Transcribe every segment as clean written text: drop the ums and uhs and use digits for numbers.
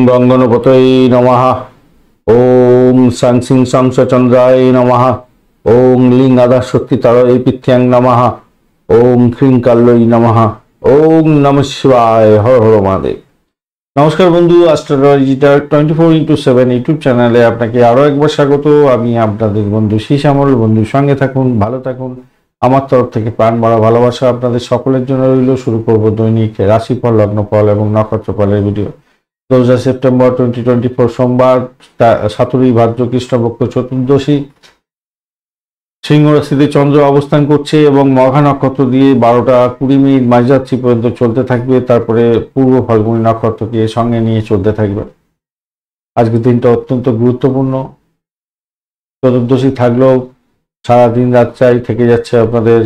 গঙ্গনপতয়ে নমঃ। ওম সাং সিং চন্দ্রায় নমঃ। ওম লিং আধার শক্তি তারয় পিথ্যাং নমঃ। ওম ক্রিং কাল্যই নমঃ। ওম নমঃ শিবায়। হর হর মহাদেব। নমস্কার বন্ধু, অ্যাস্ট্রোলজিটার 24x7 ইউটিউব চ্যানেলে আপনাকে আরো একবার স্বাগত। আমি আপনাদের বন্ধু শ্যামল। বন্ধুর সঙ্গে থাকুন, ভালো থাকুন। আমার তরফ থেকে প্রাণ ভরা ভালোবাসা আপনাদের সকলের জন্য রইল। শুরু করব দৈনিক রাশিফল, লগ্নফল এবং নক্ষত্রফলের ভিডিও। 2 সেপ্টেম্বর 2024 সোমবার, 17 ভাদ্র কৃষ্ণপক্ষ চতুর্দশী। সিংহ রাশিতে চন্দ্র অবস্থান করছে এবং মঘা নক্ষত্র দিয়ে 12টা 20 মিনিট মাঝরাত্রি পর্যন্ত চলতে থাকবে। তারপরে পূর্ব ফাল্গুনী নক্ষত্রকে সঙ্গে নিয়ে চলতে থাকবে। আজকের দিনটা অত্যন্ত গুরুত্বপূর্ণ। চতুর্দশী থাকলেও সারাদিন রাত্রাই থেকে যাচ্ছে আপনাদের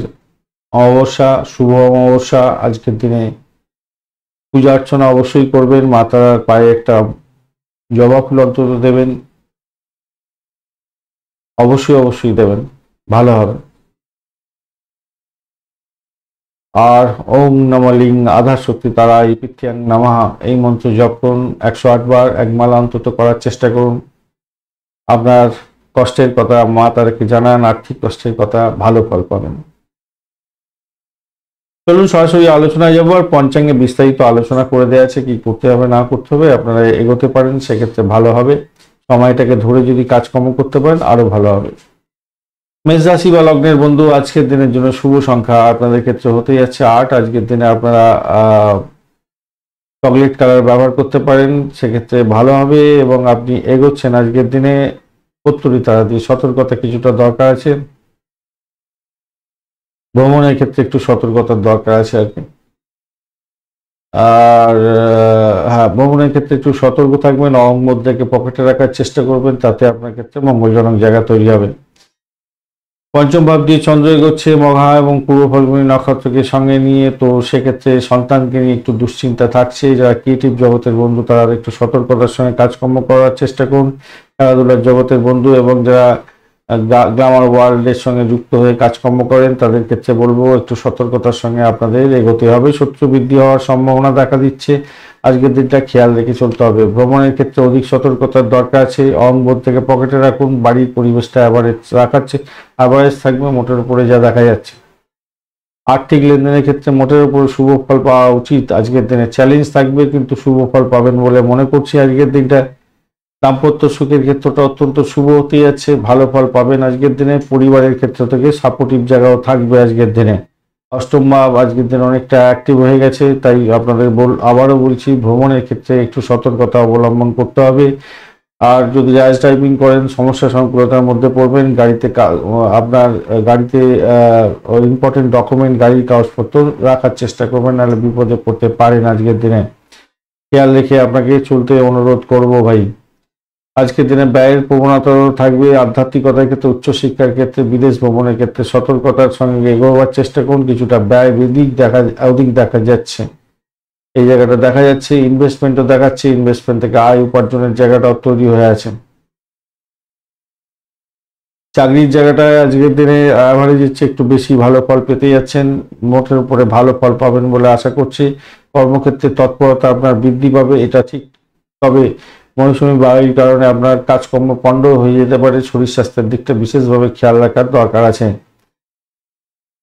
অমাবস্যা, শুভ অমাবস্যা। আজকের দিনে পূজা অর্চনা অবশ্যই করবেন। মাতার পায়ে একটা জবা ফুল অন্তত দেবেন, অবশ্যই দেবেন, ভালো হবে। আর ওম নম লিং আধার শক্তি তারাই পিথ্যাং নমঃ এই মন্ত্র জপ করুন 108 বার, এক মালা অন্তত করার চেষ্টা করুন। আপনার কষ্টের কথা মা তারাকে জানান, আর্থিক কষ্টের কথা, ভালো ফল পাবেন। চলুন সরাসরি আলোচনায় যাবো। আর পঞ্চাঙ্গে বিস্তারিত আলোচনা করে দেওয়া আছে, কি করতে হবে না করতে হবে, আপনারা এগোতে পারেন, সেক্ষেত্রে ভালো হবে। সময়টাকে ধরে যদি কাজকর্ম করতে পারেন আরো ভালো হবে। মেষ রাশি বা লগ্নের বন্ধু, আজকের দিনের জন্য শুভ সংখ্যা আপনাদের ক্ষেত্রে হতে যাচ্ছে 8। আজকের দিনে আপনারা চকলেট কালার ব্যবহার করতে পারেন, সেক্ষেত্রে ভালো হবে এবং আপনি এগোচ্ছেন। আজকের দিনে উত্তরি তারা দিয়ে সতর্কতা কিছুটা দরকার আছে। ভ্রমণের ক্ষেত্রে একটু সতর্কতার দরকার আছে আর কি। আর হ্যাঁ, ভ্রমণের ক্ষেত্রে একটু সতর্ক থাকবেন, অহংবোধটাকে পকেটে রাখার চেষ্টা করবেন, তাতে আপনার ক্ষেত্রে মঙ্গলজনক জায়গা তৈরি হবে। পঞ্চম ভাব দিয়ে চন্দ্র এগোচ্ছে মঘা এবং পূর্ব ফাল্গুনী নক্ষত্রকে সঙ্গে নিয়ে, তো সেক্ষেত্রে সন্তানকে নিয়ে একটু দুশ্চিন্তা থাকছে। যারা ক্রিয়েটিভ জগতের বন্ধু তারা একটু সতর্কতার সঙ্গে কাজকর্ম করার চেষ্টা করুন। খেলাধুলার জগতের বন্ধু এবং যারা গ্ল্যামার ওয়ার্ল্ডের সঙ্গে যুক্ত হয়ে কাজকর্ম করেন তাদের ক্ষেত্রে বলবো একটু সতর্কতার সঙ্গে আপনাদের এগোতে হবে। শত্রু বৃদ্ধি হওয়ার সম্ভাবনা দেখা দিচ্ছে। আজকের দিনটা খেয়াল রেখে চলতে হবে। ভ্রমণের ক্ষেত্রে অধিক সতর্কতার দরকার আছে। অহংবোধ থেকে পকেটে রাখুন। বাড়ির পরিবেশটা অ্যাভারেজ থাকবে মোটের উপরে যা দেখা যাচ্ছে। আর্থিক লেনদেনের ক্ষেত্রে মোটের উপর শুভ ফল পাওয়া উচিত। আজকের দিনে চ্যালেঞ্জ থাকবে কিন্তু শুভ ফল পাবেন বলে মনে করছি। আজকের দিনটা দাম্পত্য সুখের ক্ষেত্রটা অত্যন্ত শুভ হতে যাচ্ছে, ভালো ফল পাবেন আজকের দিনে। পরিবারের ক্ষেত্র থেকে সাপোর্টিভ জায়গাও থাকবে আজকের দিনে। অষ্টম ভাব আজকের দিনে অনেকটা অ্যাক্টিভ হয়ে গেছে, তাই আপনাদের আবারও বলছি ভ্রমণের ক্ষেত্রে একটু সতর্কতা অবলম্বন করতে হবে। আর যদি র্যাশ ড্রাইভিং করেন সমস্যা সংকুলতার মধ্যে পড়বেন। আপনার গাড়িতে ইম্পর্টেন্ট ডকুমেন্ট, গাড়ির কাগজপত্র রাখার চেষ্টা করবেন, নাহলে বিপদে পড়তে পারেন আজকের দিনে। খেয়াল রেখে আপনাকে চলতে অনুরোধ করব ভাই। আজকের দিনে ব্যয়ের প্রবণতা থাকবে। আধ্যাত্মিকতার ক্ষেত্রে, উচ্চশিক্ষার ক্ষেত্রে, বিদেশ ভ্রমণের ক্ষেত্রে সতর্কতার সঙ্গে এগোবার চেষ্টা করুন। কিছুটা ব্যয় অধিক দেখা যাচ্ছে, এই জায়গাটা দেখা যাচ্ছে। ইনভেস্টমেন্টও দেখাচ্ছে, ইনভেস্টমেন্ট থেকে আয় উপার্জনের জায়গাটাও তৈরি হয়ে আছে। চাকরির জায়গাটায় আজকের দিনে অ্যাভারেজের চেয়ে একটু বেশি ভালো ফল পেতে যাচ্ছেন। মোটের উপরে ভালো ফল পাবেন বলে আশা করছি। কর্মক্ষেত্রে তৎপরতা আপনার বৃদ্ধি পাবে, এটা ঠিক। তবে মৌসুমী বায়ুর কারণে আপনার কাজকর্ম পণ্ড হয়ে যেতে পারে। শরীর স্বাস্থ্যের দিকটা বিশেষভাবে খেয়াল রাখার দরকার আছে।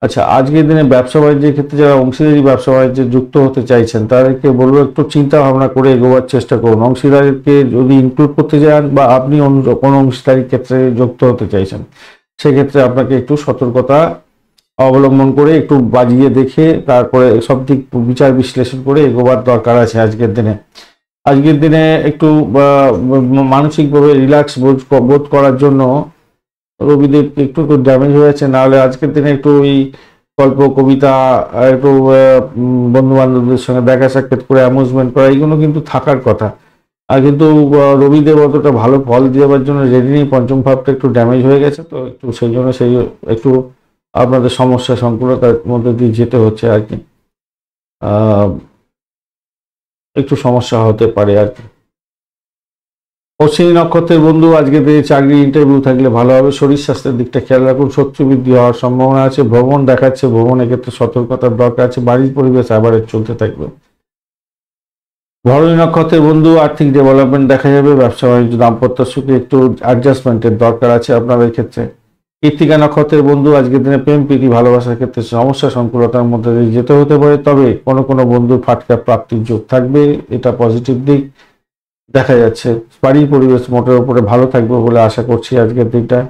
আচ্ছা, আজকের দিনে ব্যবসা বাণিজ্যের ক্ষেত্রে যারা অংশীদারি ব্যবসা বাণিজ্যে যুক্ত হতে চাইছেন তাদেরকে বলবো একটু চিন্তা ভাবনা করে এগোবার চেষ্টা করুন। অংশীদারকে যদি ইনক্লুড করতে চান বা আপনি কোনো অংশীদারির ক্ষেত্রে যুক্ত হতে চাইছেন, সেক্ষেত্রে আপনাকে একটু সতর্কতা অবলম্বন করে একটু বাজিয়ে দেখে তারপরে সব দিক বিচার বিশ্লেষণ করে এগোবার দরকার আছে আজকের দিনে। আজকের দিনে একটু মানসিকভাবে রিল্যাক্স বোধ করার জন্য রবিদেব একটু ড্যামেজ হয়েছে, নাহলে আজকের দিনে একটু ওই গল্প কবিতা, একটু বন্ধু বান্ধবদের সঙ্গে দেখা সাক্ষাৎ করে অ্যামুজমেন্ট করা, এইগুলো কিন্তু থাকার কথা। আর কিন্তু রবিদেব অতটা ভালো ফল দেওয়ার জন্য রেডি নেই। পঞ্চম ভাবটা একটু ড্যামেজ হয়ে গেছে, তো একটু সেই জন্য একটু আপনাদের সমস্যা সংকুলতার মধ্যে দিয়ে যেতে হচ্ছে আর কি। একটু সমস্যা হতে পারে আর কি। অশ্বিনী নক্ষত্রের বন্ধু, আজকে চাকরি ইন্টারভিউ থাকলে ভালো হবে। শরীর স্বাস্থ্যের দিকটা খেয়াল রাখুন। শত্রু বৃদ্ধি হওয়ার সম্ভাবনা আছে। ভ্রমণ দেখাচ্ছে, ভ্রমণের ক্ষেত্রে সতর্কতার দরকার আছে। বাড়ির পরিবেশ অ্যাভারেজ চলতে থাকবে। ভরণী নক্ষত্রের বন্ধু আর্থিক ডেভেলপমেন্ট দেখা যাবে, ব্যবসা বাণিজ্য দাম্পত্য সুখে একটু অ্যাডজাস্টমেন্টের দরকার আছে আপনাদের ক্ষেত্রে। কৃত্তিকা নক্ষত্রের বন্ধু আজকের দিনে প্রেম প্রীতি ভালোবাসার ক্ষেত্রে সমস্যা সংকুলতার মধ্যে দিয়ে যেতে হতে পারে, তবে কোনো কোনো বন্ধুর ফাটকা প্রাপ্তির যোগ থাকবে, এটা পজিটিভ দিক দেখা যাচ্ছে। বাড়ির পরিবেশ মোটের উপরে ভালো থাকবে বলে আশা করছি আজকের দিনটা।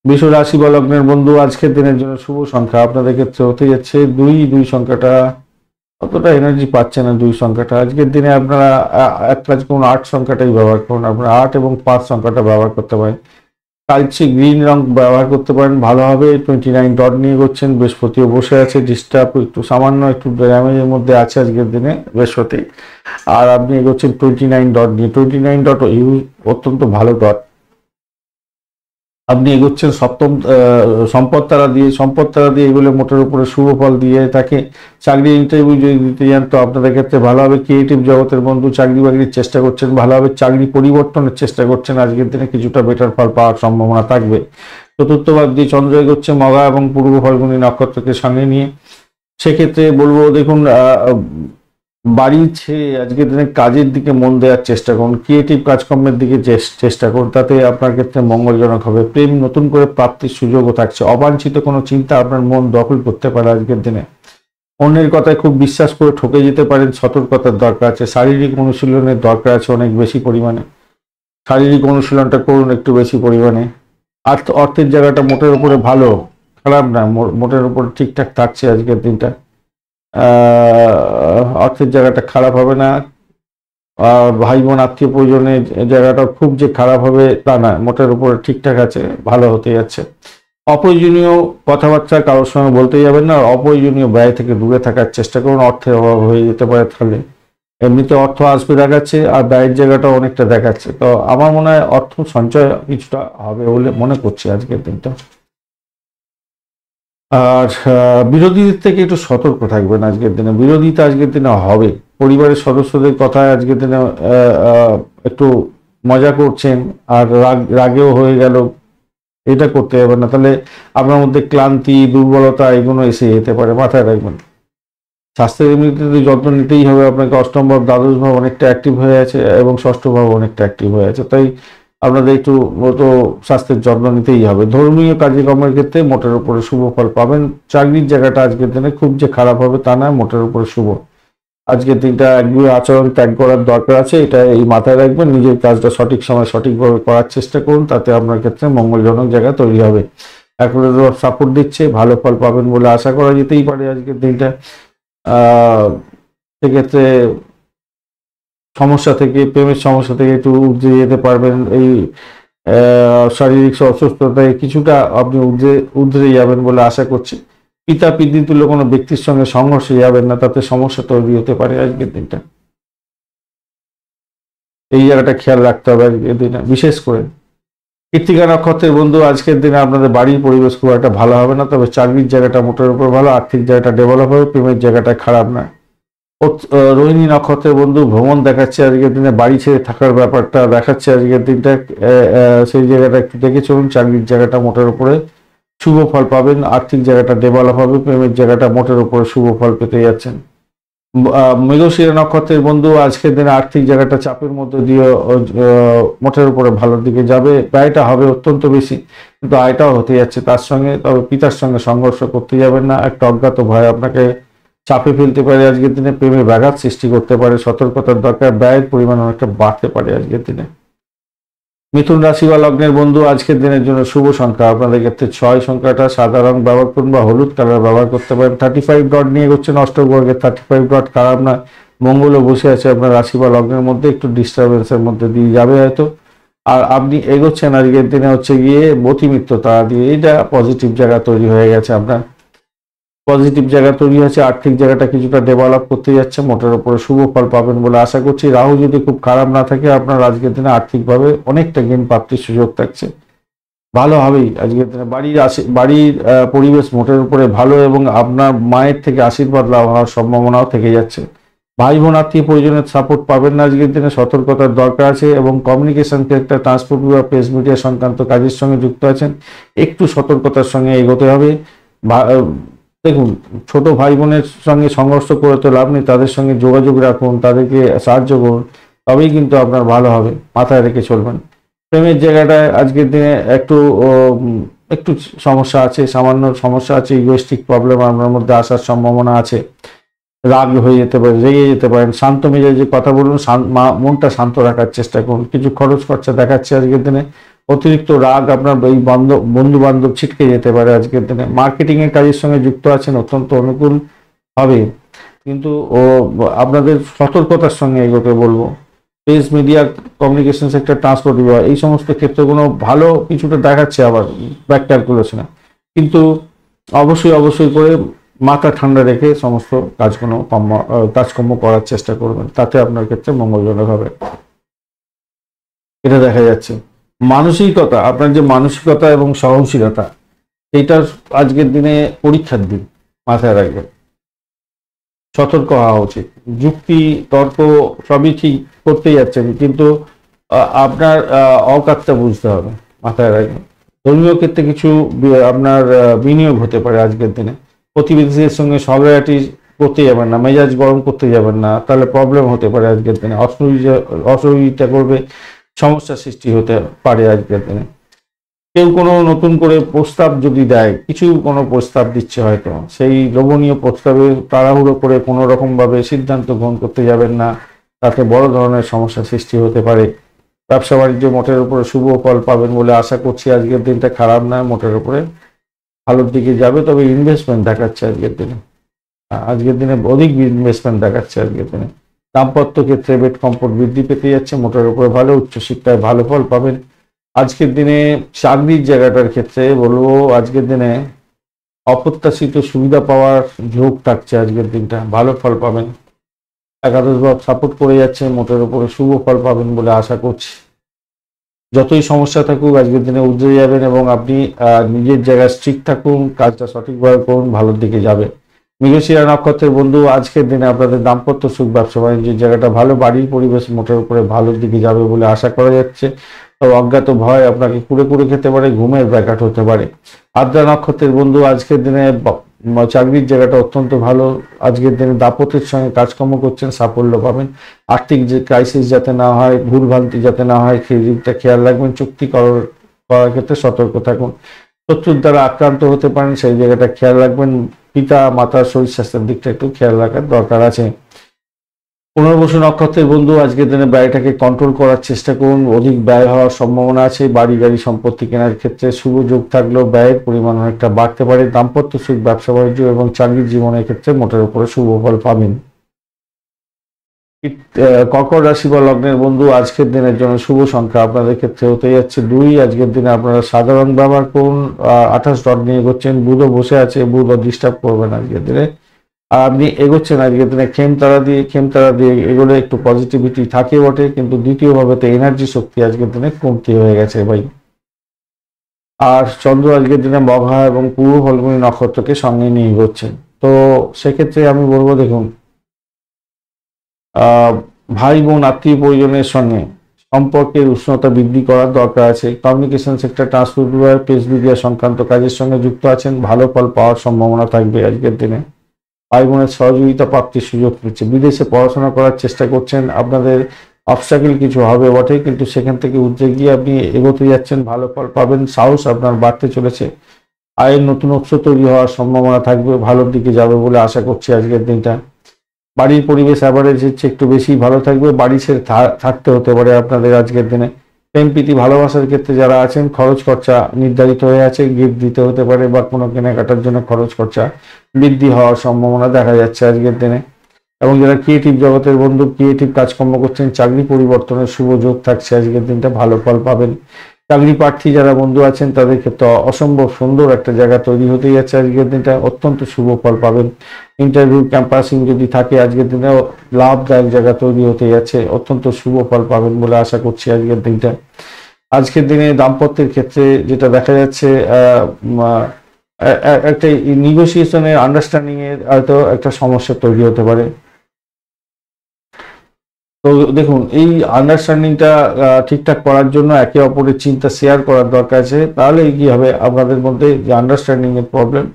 বৃষ রাশি বা লগ্নের বন্ধু আজকের দিনের জন্য শুভ সংখ্যা আপনাদের ক্ষেত্রে হতে যাচ্ছে 2। 2 সংখ্যাটা অতটা এনার্জি পাচ্ছে না। 2 সংখ্যাটা আজকের দিনে আপনারা এক কাজ করুন, 8 সংখ্যাটাই ব্যবহার করুন। আপনারা 8 এবং 5 সংখ্যাটা ব্যবহার করতে পারেন। কালচে গ্রিন রং ব্যবহার করতে পারেন, ভালো হবে। 29 ডট নিয়ে করছেন, বৃহস্পতিও বসে আছে, ডিস্টার্ব একটু সামান্য একটু ড্যামেজের মধ্যে আছে আজকের দিনে বৃহস্পতি। আর আপনি এগোচ্ছেন 29 ডট নিয়ে। 29 ডট অত্যন্ত ভালো ডট। আপনি এগোচ্ছেন সপ্তম সম্পদ তারা দিয়ে এগুলো মোটের উপরে শুভ ফল দিয়ে তাকে। চাকরি ইন্টারভিউ যদি দিতে যান তো আপনাদের ক্ষেত্রে ভালো হবে। ক্রিয়েটিভ জগতের বন্ধু চাকরি বাকরির চেষ্টা করছেন, ভালো হবে। চাকরি পরিবর্তনের চেষ্টা করছেন, আজকের দিনে কিছুটা বেটার ফল পাওয়ার সম্ভাবনা থাকবে। চতুর্থ ভাব দিয়ে চন্দ্র এগোচ্ছে মঘা এবং পূর্ব ফাল্গুনী নক্ষত্রকে সঙ্গে নিয়ে। সেক্ষেত্রে বলবো দেখুন, বাড়ি ছেড়ে আজকের দিনে কাজের দিকে মন দেওয়ার চেষ্টা করুন, ক্রিয়েটিভ কাজকর্মের দিকে চেষ্টা করুন, তাতে আপনার ক্ষেত্রে মঙ্গলজনক হবে। প্রেম নতুন করে প্রাপ্তির সুযোগও থাকছে। অবাঞ্ছিত কোনো চিন্তা আপনার মন দখল করতে পারে আজকের দিনে। অন্যের কথায় খুব বিশ্বাস করে ঠকে যেতে পারেন, সতর্কতার দরকার আছে। শারীরিক অনুশীলনের দরকার আছে অনেক বেশি পরিমাণে। শারীরিক অনুশীলনটা করুন একটু বেশি পরিমাণে। অর্থের জায়গাটা মোটের উপরে ভালো, খারাপ না, মোটের উপরে ঠিকঠাক থাকছে আজকের দিনটা। অর্থের জায়গাটা খারাপ হবে না। ভাই বোন আত্মীয় পরিজনের জায়গাটা খুব যে খারাপ হবে তা না, মোটের উপরে ঠিকঠাক আছে, ভালো হতে যাচ্ছে। অপ্রয়োজনীয় কথাবার্তা কারোর সঙ্গে বলতে যাবেন না। অপ্রয়োজনীয় ব্যয় থেকে দূরে থাকার চেষ্টা করুন, অর্থের অভাব হয়ে যেতে পারে। তাহলে এমনিতে অর্থ আসবে দেখাচ্ছে, আর ব্যয়ের জায়গাটা অনেকটা দেখাচ্ছে। তো আমার মনে হয় অর্থ সঞ্চয় কিছুটা হবে বলে মনে করছি আজকের দিনটা। আর বিরোধীদের থেকে একটু সতর্ক থাকবেন আজকের দিনে। বিরোধিতা আজকের দিনে হবে। পরিবারের সদস্যদের কথায় আজকের দিনে একটু মজা করছেন, আর রাগেও হয়ে গেল, এটা করতে হবে না। তাহলে আপনার মধ্যে ক্লান্তি দুর্বলতা এগুলো এসে যেতে পারে, মাথায় রাখবেন। স্বাস্থ্যের এমনিতে যত্ন নিতেই হবে আপনাকে। অষ্টম ভাব দ্বাদশ ভাব অনেকটা অ্যাক্টিভ হয়ে আছে এবং ষষ্ঠ ভাব অনেকটা অ্যাক্টিভ হয়ে আছে, তাই আপনাদের একটু মতো স্বাস্থ্যের যত্ন নিতেই হবে। ধর্মীয় কার্যক্রমের ক্ষেত্রে মোটের উপরে শুভ ফল পাবেন। চাকরির জায়গাটা আজকের দিনে খুব যে খারাপ হবে তা না, মোটের উপরে শুভ। আজকের দিনটা একগুলো আচরণ ত্যাগ করার দরকার আছে, এটা এই মাথায় রাখবেন। নিজের কাজটা সঠিক সময় সঠিকভাবে করার চেষ্টা করুন, তাতে আপনার ক্ষেত্রে মঙ্গলজনক জায়গা তৈরি হবে। এখন সাপোর্ট দিচ্ছে, ভালো ফল পাবেন বলে আশা করা যেতেই পারে আজকের দিনটা। সেক্ষেত্রে সমস্যা থেকে, প্রেমের সমস্যা থেকে একটু উঠে যেতে পারবেন। এই শারীরিক অসুস্থতায় কিছুটা আপনি উধরে যাবেন বলে আশা করছি। পিতা পিতৃতুল্য কোনো ব্যক্তির সঙ্গে সংঘর্ষে যাবেন না, তাতে সমস্যা তৈরি হতে পারে আজকের দিনটা। এই জায়গাটা খেয়াল রাখতে হবে আজকের দিনে বিশেষ করে। কৃত্তিকা নক্ষত্রের বন্ধু আজকের দিনে আপনাদের বাড়ির পরিবেশ খুব একটা ভালো হবে না, তবে চাকরির জায়গাটা মোটের উপর ভালো, আর্থিক জায়গাটা ডেভেলপ হবে, প্রেমের জায়গাটা খারাপ না। রোহিণী নক্ষত্রের বন্ধু ভ্রমণ দেখাচ্ছে আজকের দিনে, বাড়ি ছেড়ে থাকার ব্যাপারটা দেখাচ্ছে আজকের দিনটা। সেই জায়গাটা একটু দেখে চলুন। চাকরির জায়গাটা মোটের উপরে শুভ ফল পাবেন, আর্থিক জায়গাটা ডেভেলপ হবে, প্রেমের জায়গাটা মোটের উপরে শুভ ফল পেতে যাচ্ছেন। মৃগশিরা নক্ষত্রের বন্ধু আজকের দিনে আর্থিক জায়গাটা চাপের মধ্যে দিয়ে মোটের উপরে ভালোর দিকে যাবে। ব্যয়টা হবে অত্যন্ত বেশি, কিন্তু আয়টাও হতে যাচ্ছে তার সঙ্গে। তবে পিতার সঙ্গে সংঘর্ষ করতে যাবেন না, একটা অজ্ঞাত ভয় আপনাকে চাপে ফেলতে পারে আজকের দিনে, প্রেমে ব্যাঘাত সৃষ্টি করতে পারে, সতর্কতার দরকার। ব্যয়ের পরিমাণ অনেকটা বাড়তে পারে আজকের দিনে। মিথুন রাশি বা লগ্নের বন্ধু আজকের দিনের জন্য শুভ সংখ্যা আপনাদের ক্ষেত্রে 6 সংখ্যাটা। সাদা রং ব্যবহার করুন বা হলুদ কালার ব্যবহার করতে পারেন। 35 ডট নিয়ে করছেন অষ্টবর্গের, 35 ডট খারাপ না। মঙ্গলও বসে আছে আপনার রাশি বা লগ্নের মধ্যে, একটু ডিস্টারবেন্সের মধ্যে দিয়ে যাবে হয়তো। আর আপনি এগোচ্ছেন আজকের দিনে হচ্ছে গিয়ে মতিমিত্র তারা দিয়ে, এটা পজিটিভ জায়গা তৈরি হয়ে গেছে আপনার। পজিটিভ জায়গা তৈরি হয়েছে, আর্থিক জায়গাটা কিছুটা ডেভেলপ করতে যাচ্ছে, মোটের উপরে শুভ ফল পাবেন বলে আশা করছি। রাহু যদি খুব খারাপ না থাকে আপনার আজকের দিনে আর্থিকভাবে অনেকটা জ্ঞান প্রাপ্তির সুযোগ থাকছে, ভালো হবেই আজকের দিনে। বাড়ির পরিবেশ মোটের উপরে ভালো, এবং আপনার মায়ের থেকে আশীর্বাদ লাভ হওয়ার সম্ভাবনাও থেকে যাচ্ছে। ভাই বোন আত্মীয় পরিজনের সাপোর্ট পাবেন না আজকের দিনে, সতর্কতার দরকার আছে। এবং কমিউনিকেশন ক্ষেত্রে, ট্রান্সপোর্ট বা প্রেস মিডিয়া সংক্রান্ত কাজের সঙ্গে যুক্ত আছেন, একটু সতর্কতার সঙ্গে এগোতে হবে। দেখুন, ছোট ভাই বোনের সঙ্গে সংঘর্ষ করে তো লাভ নেই, তাদের সঙ্গে যোগাযোগ রাখুন, তাদেরকে সাহায্য করুন, তবেই কিন্তু আপনার ভালো হবে, মাথায় রেখে চলবেন। প্রেমের জায়গাটায় আজকের দিনে একটু সমস্যা আছে, সামান্য সমস্যা আছে, ইগোয়েস্টিক প্রবলেম আপনার মধ্যে আসার সম্ভাবনা আছে, রাগ হয়ে যেতে পারে, রেগে যেতে পারেন। শান্ত মেজাজে কথা বলুন, মনটা শান্ত রাখার চেষ্টা করুন। কিছু খরচ খরচা দেখাচ্ছে আজকের দিনে, অতিরিক্ত রাগ আপনার এই বন্ধু বান্ধব ছিটকে যেতে পারে আজকের দিনে। মার্কেটিং এর কাজের সঙ্গে যুক্ত আছেন, অত্যন্ত অনুকূল হবে, কিন্তু আপনাদের সতর্কতার সঙ্গে এগোতে বলবো। Press media, communication sector, transport বিভাগ, এই সমস্ত ক্ষেত্রগুলো ভালো কিছুটা দেখাচ্ছে আবার ব্যাক ক্যালকুলেশনে, কিন্তু অবশ্যই করে মাথা ঠান্ডা রেখে সমস্ত কাজকর্ম করার চেষ্টা করবেন, তাতে আপনার ক্ষেত্রে মঙ্গলজনক হবে, এটা দেখা যাচ্ছে। মানসিকতা, আপনার যে মানসিকতা এবং সহনশীলতা, এইটার আজকের দিনে পরীক্ষার দিন, মাথায় রাখবেন, সতর্ক হওয়া উচিত। যুক্তি তর্ক সবই ঠিক করতে যাচ্ছেন, কিন্তু আপনার অকাতটা বুঝতে হবে, মাথায় রাখবেন। ধর্মীয় ক্ষেত্রে কিছু আপনার বিনিয়োগ হতে পারে আজকের দিনে। প্রতিবেশীদের সঙ্গে ঝগড়াঝাটি করতে যাবেন না, মেজাজ গরম করতে যাবেন না, তাহলে প্রবলেম হতে পারে আজকের দিনে। অসহযোগিতা করবে, সমস্যা সৃষ্টি হতে পারে আজকের দিনে। কেউ কোনো নতুন করে প্রস্তাব যদি দেয়, কোনো প্রস্তাব দিচ্ছে হয়তো, সেই লোভনীয় প্রস্তাবে তাড়াহুড়ো করে কোনো রকমভাবে সিদ্ধান্ত গ্রহণ করতে যাবেন না, তাতে বড় ধরনের সমস্যা সৃষ্টি হতে পারে। ব্যবসা বাণিজ্য মোটের উপরে শুভ ফল পাবেন বলে আশা করছি। আজকের দিনটা খারাপ নয়, মোটের উপরে ভালোর দিকে যাবে, তবে ইনভেস্টমেন্ট দেখাচ্ছে আজকের দিনে। আজকের দিনে অধিক ইনভেস্টমেন্ট দেখাচ্ছে আজকের দিনে। দাম্পত্য ক্ষেত্রে বেড কম্ফোর্ট বৃদ্ধি পেতে যাচ্ছে, মোটের উপরে ভালো, উচ্চশিক্ষায় ভালো ফল পাবেন। আজকের দিনে চাকরির জায়গাটার ক্ষেত্রে বলবো, আজকের দিনে অপ্রত্যাশিত সুবিধা পাওয়ার যোগ থাকছে, আজকের দিনটা ভালো ফল পাবেন। একাদশ ভাব সাপোর্ট করে যাচ্ছে, মোটের উপরে শুভ ফল পাবেন বলে আশা করছি। যতই সমস্যা থাকুক আজকের দিনে উতরে যাবেন, এবং আপনি নিজের জায়গায় স্ট্রিক্ট থাকুন, কাজটা সঠিকভাবে করুন, ভালোর দিকে যাবে। মৃগশিরা নক্ষত্রের বন্ধু, আজকের দিনে আপনাদের দাম্পত্য সুখ, ব্যবসা বাণিজ্যের জায়গাটা ভালো, বাড়ির পরিবেশ মোটের উপরে ভালোর দিকে যাবে বলে আশা করা যাচ্ছে। তবে অজ্ঞাত ভয় আপনাকে কুড়ে খেতে পারে, ঘুমের ব্যাঘাত হতে পারে। আদ্রা নক্ষত্রের বন্ধু, আজকের দিনে চাকরির জায়গাটা অত্যন্ত ভালো। আজকের দিনে দাপটের সঙ্গে কাজকর্ম করছেন, সাফল্য পাবেন। আর্থিক যে ক্রাইসিস যাতে না হয়, ভুলভ্রান্তি যাতে না হয়, সেই দিকটা খেয়াল রাখবেন। চুক্তি করার ক্ষেত্রে সতর্ক থাকুন। শত্রুর দ্বারা আক্রান্ত হতে পারেন, সেই জায়গাটা খেয়াল রাখবেন। পিতা মাতার শরীর স্বাস্থ্যের দিকটা একটু খেয়াল রাখার দরকার আছে। পুনর্বসু নক্ষত্রের বন্ধু, আজকের দিনে ব্যয়টাকে কন্ট্রোল করার চেষ্টা করুন, অধিক ব্যয় হওয়ার সম্ভাবনা আছে। বাড়ি গাড়ি সম্পত্তি কেনার ক্ষেত্রে শুভ যোগ থাকলেও ব্যয়ের পরিমাণ অনেকটা বাড়তে পারে। দাম্পত্য সুখ, ব্যবসা বাণিজ্য এবং চাকরির জীবনের ক্ষেত্রে মোটের উপরে শুভ ফল পাবেন। কর্কট রাশি বা লগ্নের বন্ধু, আজকের দিনের জন্য শুভ সংখ্যা আপনাদের ক্ষেত্রে হতে যাচ্ছে 2। আজকের দিনে আপনারা সাধারণ ব্যবহার করুন। 28 ডট নিয়ে এগোচ্ছেন, বুধও বসে আছে, বুধও ডিস্টার্ব করবেন আজকের দিনে। আর আপনি এগোচ্ছেন আজকের দিনে খেমতারা দিয়ে এগোলে একটু পজিটিভিটি থাকে বটে, কিন্তু দ্বিতীয়ভাবে তো এনার্জি শক্তি আজকের দিনে কমতি হয়ে গেছে ভাই। আর চন্দ্র আজকের দিনে মঘা এবং পূর্ব ফল্গুনী নক্ষত্রকে সঙ্গে নিয়ে এগোচ্ছেন। তো সেক্ষেত্রে আমি বলবো, দেখুন, ভাই বোন আত্মীয় পরিজনের সঙ্গে সম্পর্কের উষ্ণতা বৃদ্ধি করার দরকার আছে। কমিউনিকেশন সেক্টর, ট্রান্সপোর্ট বিভাগ, প্রেস মিডিয়া সংক্রান্ত কাজের সঙ্গে যুক্ত আছেন, ভালো ফল পাওয়ার সম্ভাবনা থাকবে আজকের দিনে। ভাই বোনের সহযোগিতা প্রাপ্তির সুযোগ রয়েছে। বিদেশে পড়াশোনা করার চেষ্টা করছেন, আপনাদের অবস্ট্যাকল কিছু হবে বটে, কিন্তু সেখান থেকে উঠে গিয়ে আপনি এগোতে যাচ্ছেন, ভালো ফল পাবেন। সাহস আপনার বাড়তে চলেছে। আয়ের নতুন উৎস তৈরি হওয়ার সম্ভাবনা থাকবে, ভালোর দিকে যাবে বলে আশা করছি আজকের দিনটা। বাড়ির পরিবেশ অ্যাভারেজ হচ্ছে একটু বেশি ভালো থাকবে, বাড়ি ছেড়ে থাকতে হতে পারে আপনাদের আজকের দিনে। প্রেম প্রীতি ভালোবাসার ক্ষেত্রে যারা আছেন, খরচ খরচা নির্ধারিত হয়ে আছে, গিফট দিতে হতে পারে বা কোনো কেনাকাটার জন্য খরচ খরচা বৃদ্ধি হওয়ার সম্ভাবনা দেখা যাচ্ছে আজকের দিনে। এবং যারা ক্রিয়েটিভ জগতের বন্ধু, ক্রিয়েটিভ কাজকর্ম করছেন, চাকরি পরিবর্তনের শুভ যোগ থাকছে আজকের দিনটা, ভালো ফল পাবেন। চাকরি প্রার্থী যারা বন্ধু আছেন, তাদের ক্ষেত্রে অসম্ভব সুন্দর একটা জায়গা তৈরি হতে যাচ্ছে আজকের দিনটা, অত্যন্ত শুভ ফল পাবেন। ইন্টারভিউ ক্যাম্পাসিং যদি থাকে, আজকের দিনে লাভদায়ক জায়গা তৈরি হতে যাচ্ছে, অত্যন্ত শুভ ফল পাবেন বলে আশা করছি আজকের দিনটা। আজকের দিনে দাম্পত্যের ক্ষেত্রে যেটা দেখা যাচ্ছে, একটা নেগোসিয়েশনের, আন্ডারস্ট্যান্ডিং এর হয়তো একটা সমস্যা তৈরি হতে পারে। তো দেখুন, এই আন্ডারস্ট্যান্ডিংটা ঠিকঠাক করার জন্য একে অপরের চিন্তা শেয়ার করার দরকার আছে, তাহলে কি হবে, আপনাদের মধ্যে যে আন্ডারস্ট্যান্ডিং এর প্রবলেম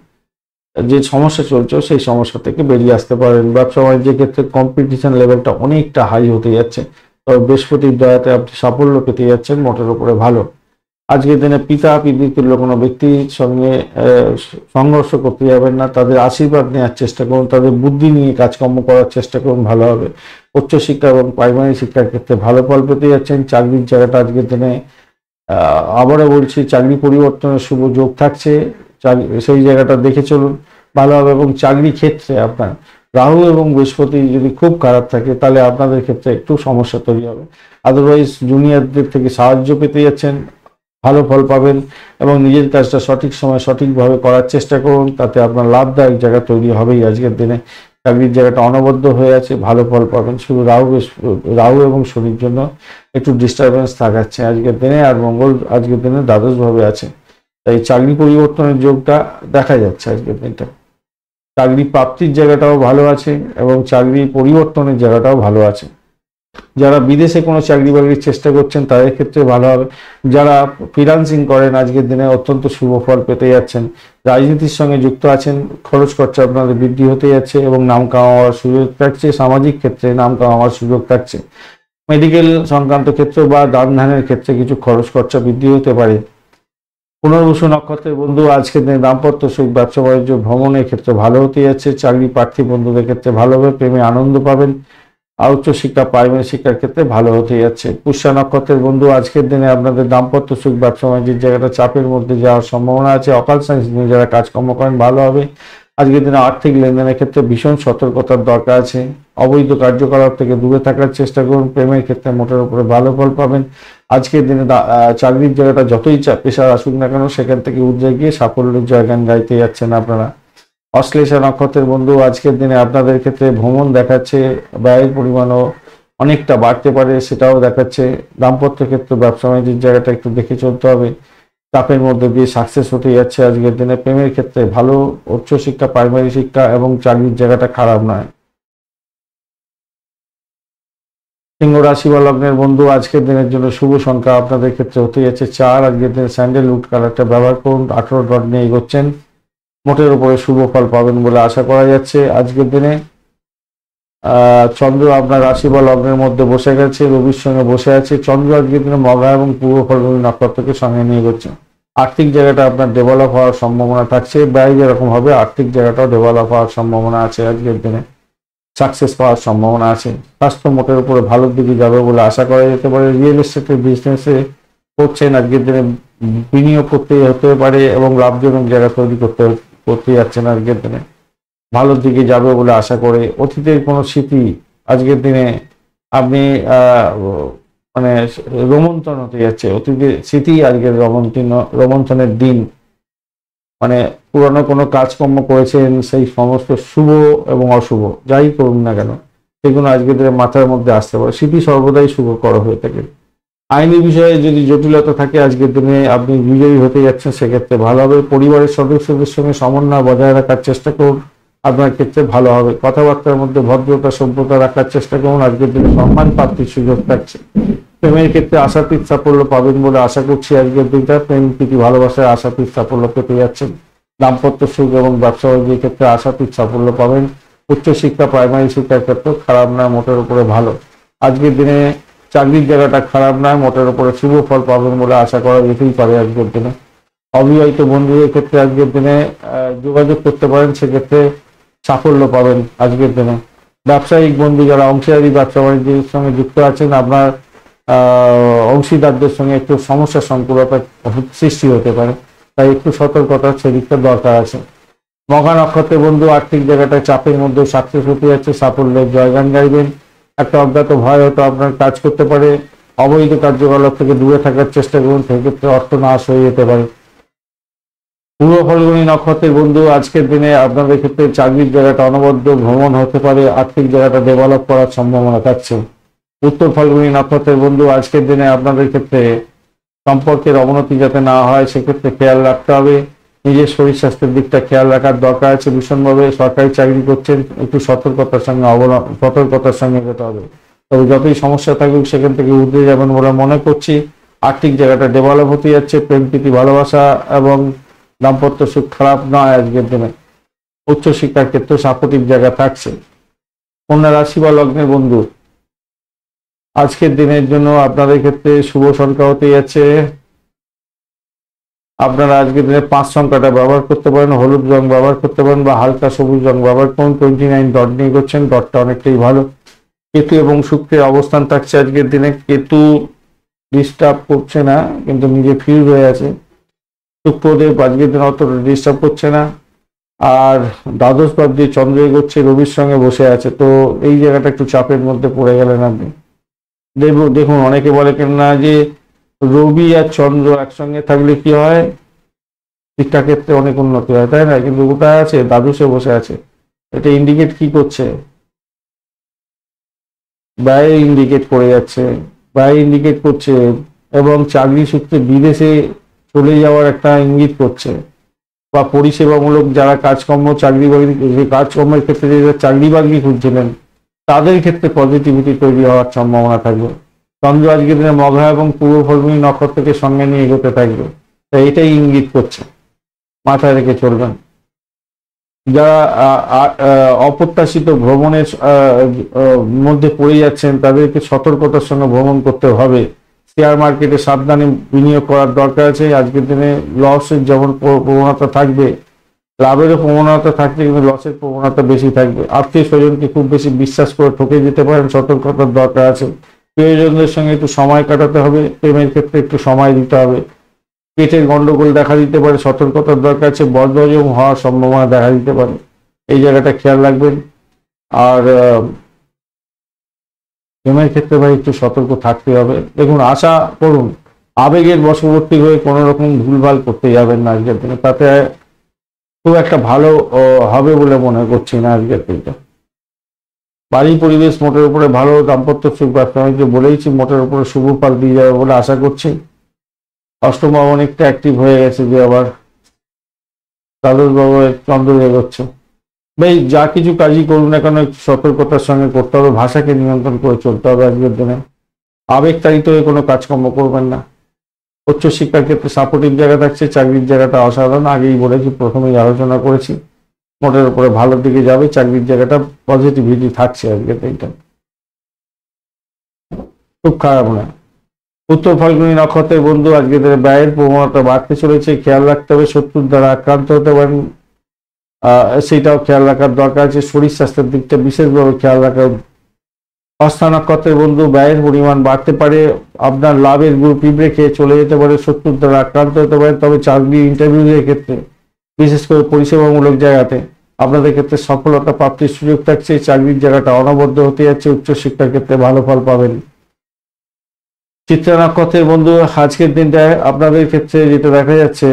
যে সমস্যা চলছে সেই সমস্যা থেকে বেরিয়ে আসতে পারেন। ব্যবসা বাণিজ্যের ক্ষেত্রে কম্পিটিশন লেভেলটা অনেকটা হাই হতে যাচ্ছে, তবে বৃহস্পতির দয়াতে আপনি সাফল্য পেতে যাচ্ছেন, মোটের উপরে ভালো। আজকের দিনে পিতা পিতৃতুল্য কোনো ব্যক্তির সঙ্গে সংঘর্ষ করতে যাবেন না, তাদের আশীর্বাদ নেওয়ার চেষ্টা করুন, তাদের বুদ্ধি নিয়ে কাজকর্ম করার চেষ্টা করুন, ভালো হবে। উচ্চশিক্ষা এবং প্রাইমারি শিক্ষার ক্ষেত্রে ভালো ফল পেতে যাচ্ছেন। চাকরির জায়গাটা আজকের দিনে আবারও বলছি, চাকরি পরিবর্তনের শুভ যোগ থাকছে, সেই জায়গাটা দেখে চলুন, ভালো হবে। এবং চাকরি ক্ষেত্রে আপনার রাহু এবং বৃহস্পতি যদি খুব খারাপ থাকে তাহলে আপনাদের ক্ষেত্রে একটু সমস্যা তৈরি হবে। আদারওয়াইজ জুনিয়রদের থেকে সাহায্য পেতে যাচ্ছেন, ভালো ফল পাবেন এবং নিজের কাজটা সঠিক সময় সঠিকভাবে করার চেষ্টা করুন, তাতে আপনার লাভদায়ক জায়গা তৈরি হবেই। আজকের দিনে চাকরির জায়গাটা অনবদ্য হয়ে আছে, ভালো ফল পাবেন। শুধু রাহু এবং শনির জন্য একটু ডিস্টারবেন্স থাকাচ্ছে আজকের দিনে, আর মঙ্গল আজকের দিনে দ্বাদশভাবে আছে, তাই চাকরি পরিবর্তনের যোগটা দেখা যাচ্ছে আজকের দিনটা। চাকরি প্রাপ্তির জায়গাটাও ভালো আছে এবং চাকরি পরিবর্তনের জায়গাটাও ভালো আছে। যারা বিদেশে কোনো চাকরি বাকরির চেষ্টা করছেন তাদের ক্ষেত্রে ভালো হবে। যারা ফ্রিল্যান্সিং করেন আজকের দিনে অত্যন্ত শুভ ফল পেতে যাচ্ছেন। রাজনীতির সঙ্গে যুক্ত আছেন, খরচ খরচা আপনাদের বৃদ্ধি হতে যাচ্ছে এবং নাম কামাবার সুযোগ থাকছে। সামাজিক ক্ষেত্রে নাম কামাবার সুযোগ থাকছে। মেডিকেল সংক্রান্ত ক্ষেত্র বা দান ধ্যানের ক্ষেত্রে কিছু খরচ খরচা বৃদ্ধি হতে পারে। পুনর্বসু নক্ষত্রের বন্ধু আজকের দিনে দাম্পত্য সুখ, ব্যবসা বাণিজ্য, ভ্রমণের ক্ষেত্রে ভালো হতে যাচ্ছে। চাকরি প্রার্থী বন্ধুদের ক্ষেত্রে ভালো হবে, প্রেমে আনন্দ পাবেন। আর উচ্চশিক্ষা প্রাইমারি শিক্ষার ক্ষেত্রে ভালো হতে যাচ্ছে। পুষ্যা নক্ষত্রের বন্ধু আজকের দিনে আপনাদের দাম্পত্য সুখ, ব্যবসা বাণিজ্যের জায়গাটা চাপের মধ্যে যাওয়ার সম্ভাবনা আছে। অকাল সায়েন্স নিয়ে যারা কাজকর্ম করেন ভালো হবে। আজকের দিনে আর্থিক লেনদেনের ক্ষেত্রে ভীষণ সতর্কতার দরকার আছে। অবৈধ কার্যকলাপ থেকে দূরে থাকার চেষ্টা করুন। প্রেমের ক্ষেত্রে মোটের উপরে ভালো ফল পাবেন। আজকের দিনে চাকরির জায়গাটা যতই পেশার আসুক না কেন সেখান থেকে উঠে গিয়ে সাফল্যের জয়গান গাইতে যাচ্ছেন আপনারা। অশ্লেষা নক্ষত্রের বন্ধু আজকের দিনে আপনাদের ক্ষেত্রে ভ্রমণ দেখাচ্ছে, ব্যয়ের পরিমাণও অনেকটা বাড়তে পারে সেটাও দেখাচ্ছে। দাম্পত্য ক্ষেত্রে ব্যবসা বাণিজ্যের জায়গাটা একটু দেখে চলতে হবে, চাপের মধ্যে দিয়ে সাকসেস হতে যাচ্ছে আজকের দিনে। প্রেমের ক্ষেত্রে ভালো, উচ্চশিক্ষা প্রাইমারি শিক্ষা এবং চাকরির জায়গাটা খারাপ নয়। সিংহ রাশি বা লগ্নের বন্ধু আজকের দিনের জন্য শুভ সংখ্যা আপনাদের ক্ষেত্রে হতে যাচ্ছে 4। আজকের দিনে স্যান্ডেলউড কালারটা ব্যবহার করুন। 18 ডট নিয়ে এগোচ্ছেন, মোটের উপরে শুভ ফল পাবেন বলে আশা করা যাচ্ছে। আজকের দিনে চন্দ্র আপনার রাশি বা লগ্নের মধ্যে বসে গেছে, রবির সঙ্গে বসে আছে। চন্দ্র আজকের দিনে মঘা এবং পূর্ব ফলগুলি নক্ষত্রকে সঙ্গে নিয়ে এগোচ্ছে। আর্থিক জায়গাটা আপনার ডেভেলপ হওয়ার সম্ভাবনা থাকছে। ব্যয় যেরকম হবে আর্থিক জায়গাটাও ডেভেলপ হওয়ার সম্ভাবনা আছে। আজকের দিনে সাকসেস পাওয়ার সম্ভাবনা আছে। স্বাস্থ্য মোটের উপরে ভালোর দিকে যাবে বলে আশা করা যেতে পারে। রিয়েল এস্টেটের বিজনেসে করছেন আজকের দিনে বিনিয়োগ করতে হতে পারে এবং লাভজনক জায়গা তৈরি করতে যাচ্ছেন আজকের দিনে, ভালোর দিকে যাবে বলে আশা করে। অতীতের কোনো স্মৃতি আজকের দিনে আপনি মানে রোমন্থন হতে যাচ্ছে। অতীতের স্মৃতি আজকের রোমন্থনের দিন, মানে পুরনো কোনো কাজকর্ম করেছেন সেই সমস্ত শুভ এবং অশুভ যাই করুন না কেন সেগুলো আজকের দিনে মাথার মধ্যে আসতে পারে। স্মৃতি সর্বদাই শুভকর হয়ে থাকে। আইনি বিষয়ে যদি জটিলতা থাকে আজকের দিনে আপনি বিজয়ী হতে যাচ্ছেন, সেক্ষেত্রে ভালো হবে। পরিবারের সদস্যদের সঙ্গে সমন্বয় বজায় রাখার চেষ্টা করুন, আপনার ক্ষেত্রে ভালো হবে। কথাবার্তার মধ্যে ভদ্রতা সভ্যতা রাখার চেষ্টা করুন। আজকের দিনে সম্মান প্রাপ্তির সুযোগ থাকছে। প্রেমের ক্ষেত্রে আশাতীত সাফল্য পাবেন বলে আশা করছি। আজকের দিনটা প্রেম প্রীতি ভালোবাসায় আশাতীত সাফল্য পেতে যাচ্ছেন। দাম্পত্য সুখ এবং ব্যবসা বাণিজ্যের ক্ষেত্রে আশাতীত সাফল্য পাবেন। উচ্চশিক্ষা প্রাইমারি শিক্ষার ক্ষেত্রে খারাপ নয়, মোটের উপরে ভালো। আজকের দিনে চাকরির জায়গাটা খারাপ নয়, মোটের উপরে শুভ ফল পাবেন বলে আশা করা যেতেই পারে। আজকের দিনে অবিবাহিত বন্ধুদের ক্ষেত্রে আজকের দিনে যোগাযোগ করতে পারেন, সেক্ষেত্রে সাফল্য পাবেন আজকের দিনে। ব্যবসায়িক বন্ধু যারা অংশীদারি ব্যবসা বাণিজ্যের সঙ্গে যুক্ত আছেন, আপনার অংশীদারদের সঙ্গে একটু সমস্যা সংকুলতা সৃষ্টি হতে পারে, তাই একটু সতর্কতার সেদিকটা দরকার আছে। মঘা নক্ষত্রের বন্ধু আর্থিক জায়গাটা চাপের মধ্যে সাকসেস হতে যাচ্ছে, সাফল্যের জয়গান গাইবেন। একটা অজ্ঞাত ভয় হয়তো আপনার কাজ করতে পারে। অবৈধ কার্যকলাপ থেকে দূরে থাকার চেষ্টা করুন, সেক্ষেত্রে অর্থ নাশ হয়ে যেতে পারে। পূর্ব ফলগুনি নক্ষত্রের বন্ধু আজকের দিনে আপনাদের ক্ষেত্রে চাকরির জায়গাটা অনবদ্য ভ্রমণ হতে পারে, আর্থিক জায়গাটা ডেভেলপ করার সম্ভাবনা থাকছে। উত্তর ফলগুনি নক্ষত্রের বন্ধু আজকের দিনে আপনাদের ক্ষেত্রে সম্পর্কের অবনতি যাতে না হয় সেক্ষেত্রে খেয়াল রাখতে হবে। নিজের শরীর স্বাস্থ্যের দিকটা খেয়াল রাখার দরকার আছে ভীষণভাবে। সরকারি চাকরি করছেন, একটু সতর্কতার সঙ্গে এগোতে হবে। তবে যতই সমস্যা থাকুক সেখান থেকে উঠে যাবেন বলে মনে করছি। আর্থিক জায়গাটা ডেভেলপ হতে যাচ্ছে। প্রেম প্রীতি ভালোবাসা এবং দাম্পত্য সুখ খারাপ নয় আজকের দিনে। উচ্চশিক্ষার ক্ষেত্রে সাপোর্টিভ জায়গা থাকছে। কন্যা রাশি বা লগ্নের বন্ধু, আজকের দিনের জন্য আপনাদের ক্ষেত্রে শুভ সংখ্যা হতে যাচ্ছে, আপনারা আজকের দিনে 5 সংখ্যাটা ব্যবহার করতে পারেন, হলুদ রং ব্যবহার করতে পারেন বা হালকা সবুজ রং ব্যবহার করুন। 29 ডট নিয়ে করছেন, ডটটা অনেকটাই ভালো। কেতু এবং শুক্রের অবস্থান থাকছে আজকের দিনে, কেতু ডিস্টার্ব করছে না কিন্তু নিজে ফিউজ হয়ে আছে। শুক্রদেব আজকের দিনে অত ডিস্টার্ব করছে না। আর দ্বাদশ ভাবটি চন্দ্র এগোচ্ছে, রবির সঙ্গে বসে আছে, তো এই জায়গাটা একটু চাপের মধ্যে পড়ে গেলেন আপনি। দেখুন অনেকে বলে কেন না যে রবি আর চন্দ্র একসঙ্গে থাকলে কি হয়, শিক্ষা ক্ষেত্রে অনেক উন্নতি হয়, তাই না? কিন্তু কোথায় আছে, দ্বাদশে বসে আছে। এটা ইন্ডিকেট কি করছে, ব্যয় ইন্ডিকেট করে যাচ্ছে, ব্যয় ইন্ডিকেট করছে এবং চাকরি সূত্রে বিদেশে চলে যাওয়ার একটা ইঙ্গিত করছে। বা পরিষেবামূলক যারা কাজকর্ম চাকরি বাকরি, কাজকর্মের ক্ষেত্রে যে চাকরি বাকরি খুঁজছিলেন তাদের ক্ষেত্রে পজিটিভিটি তৈরি হওয়ার সম্ভাবনা থাকবে। চন্দ্র আজকের দিনে মঘা এবং পূর্ব ফল্গুনী নক্ষত্রকে সঙ্গে নিয়ে এগোতে থাকবে, তাই এটাই ইঙ্গিত করছে, মাথায় রেখে চলবেন। যারা অপ্রত্যাশিত ভ্রমণের মধ্যে পড়ে যাচ্ছেন তাদেরকে সতর্কতার সঙ্গে ভ্রমণ করতে হবে। শেয়ার মার্কেটে সাবধানে বিনিয়োগ করার দরকার আছে। আজকের দিনে লসের যেমন প্রবণতা থাকবে, লাভেরও প্রবণতা থাকছে, কিন্তু লসের প্রবণতা বেশি থাকবে। আত্মীয় স্বজনকে খুব বেশি বিশ্বাস করে ঠকে যেতে পারেন, সতর্কতার দরকার আছে। প্রিয়জনদের সঙ্গে একটু সময় কাটাতে হবে, প্রেমের ক্ষেত্রে একটু সময় দিতে হবে। পেটের গন্ডগোল দেখা দিতে পারে, সতর্কতার দরকার আছে। বদহজম হওয়ার সম্ভাবনা দেখা দিতে পারে, এই জায়গাটা খেয়াল রাখবেন। আর প্রেমের ক্ষেত্রে ভাই একটু সতর্ক থাকতে হবে। দেখুন আশা করুন আবেগের বশবর্তী হয়ে কোনো রকম ভুলভাল করতে যাবেন না আজকের দিনে, তাতে খুব একটা ভালো হবে বলে মনে করছি না আজকের দিনটা। বাড়ি পরিবেশ মোটের উপরে ভালো, দাম্পত্য সুখ ব্যবসা বাণিজ্য বলেইছি মোটের উপরে শুভ ফল দিয়ে যাবে বলে আশা করছি। অষ্টম ভাব অনেকটা অ্যাক্টিভ হয়ে গেছে, যে আবার দ্বাদশ ভাবে চন্দ্র এগোচ্ছে। ভাই যা কিছু কাজই করুন না কেন একটু সতর্কতার সঙ্গে করতে হবে, ভাষাকে নিয়ন্ত্রণ করে চলতে হবে আজকের দিনে। আবেগতাড়িত হয়ে কোনো কাজকর্ম করবেন না। উচ্চশিক্ষার ক্ষেত্রে সাপোর্টিভ জায়গা থাকছে, চাকরির জায়গাটা অসাধারণ, আগেই বলেছি, প্রথমেই আলোচনা করেছি, মোটের উপরে ভালোর দিকে যাবে। চাকরির জায়গাটা পজিটিভিটি থাকছে আজকের দিনটা, খুব খারাপ না। উত্তর ফাল্গুনী নক্ষত্রের বন্ধু, আজকে ব্যয়ের প্রবণতা বাড়তে চলেছে, খেয়াল রাখতে হবে। শত্রুর দ্বারা আক্রান্ত হতে পারেন, সেটাও খেয়াল রাখার দরকার আছে। শরীর স্বাস্থ্যের দিকটা বিশেষভাবে খেয়াল রাখা। হস্তা নক্ষত্রের বন্ধু, ব্যয়ের পরিমাণ বাড়তে পারে, আপনার লাভের গ্রুপ পিঁপড়ে খেয়ে চলে যেতে পারে, শত্রুর দ্বারা আক্রান্ত হতে পারে। তবে চাকরি ইন্টারভিউয়ের ক্ষেত্রে, বিশেষ করে পরিষেবামূলক জায়গাতে আপনাদের ক্ষেত্রে সফলতা প্রাপ্তির সুযোগ থাকছে। চাকরির জায়গাটা অনবদ্য হতে যাচ্ছে, উচ্চশিক্ষার ক্ষেত্রে ভালো ফল পাবেন। চিত্রা নক্ষত্রের বন্ধু, আজকের দিনটায় আপনাদের ক্ষেত্রে যেটা দেখা যাচ্ছে,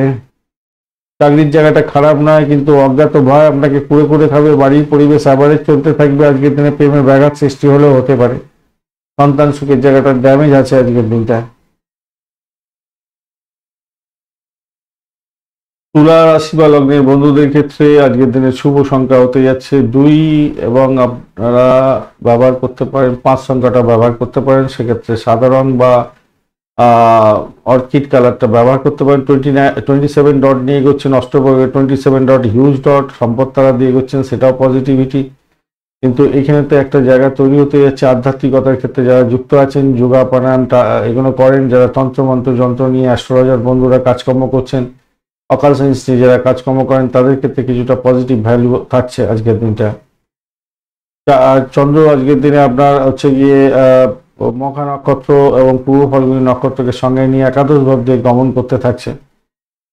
চাকরির জায়গাটা খারাপ নয়, কিন্তু অজ্ঞাত ভয় আপনাকে কুড়ে কুড়ে খাবে। বাড়ির পরিবেশ অ্যাভারেজ চলতে থাকবে। আজকের দিনে প্রেমের ব্যাঘাত সৃষ্টি হলেও হতে পারে। সন্তান সুখের জায়গাটা ড্যামেজ আছে আজকের দিনটা। তুলা রাশি বা লগ্নের বন্ধুদের ক্ষেত্রে আজকের দিনে শুভ সংখ্যা হতে যাচ্ছে 2 এবং আপনারা ব্যবহার করতে পারেন 5 সংখ্যাটা ব্যবহার করতে পারেন। সেক্ষেত্রে সাদা রং বা অর্কিড কালারটা ব্যবহার করতে পারেন। 27 ডট নিয়ে এগোচ্ছেন, অষ্টভাবে 27 ডট হিউজ ডট সম্পদ তারা দিয়ে এগোচ্ছেন, সেটাও পজিটিভিটি। কিন্তু এখানে তো একটা জায়গা তৈরি হতে যাচ্ছে আধ্যাত্মিকতার ক্ষেত্রে, যারা যুক্ত আছেন, যোগা প্রাণায়াম এগুলো করেন, যারা তন্ত্রমন্ত্র যন্ত্র নিয়ে অ্যাস্ট্রোলজার বন্ধুরা কাজকর্ম করছেন, অকাল সায়েন্স নিয়ে যারা কাজকর্ম করেন, তাদের ক্ষেত্রে কিছুটা পজিটিভ ভ্যালু থাকছে আজকের দিনটা। চন্দ্র আজকের দিনে আপনার হচ্ছে গিয়ে মখা নক্ষত্র এবং পূর্ব ফাল্গুনী নক্ষত্রকে সঙ্গে নিয়ে একাদশ ভাব দিয়ে গমন করতে থাকছে।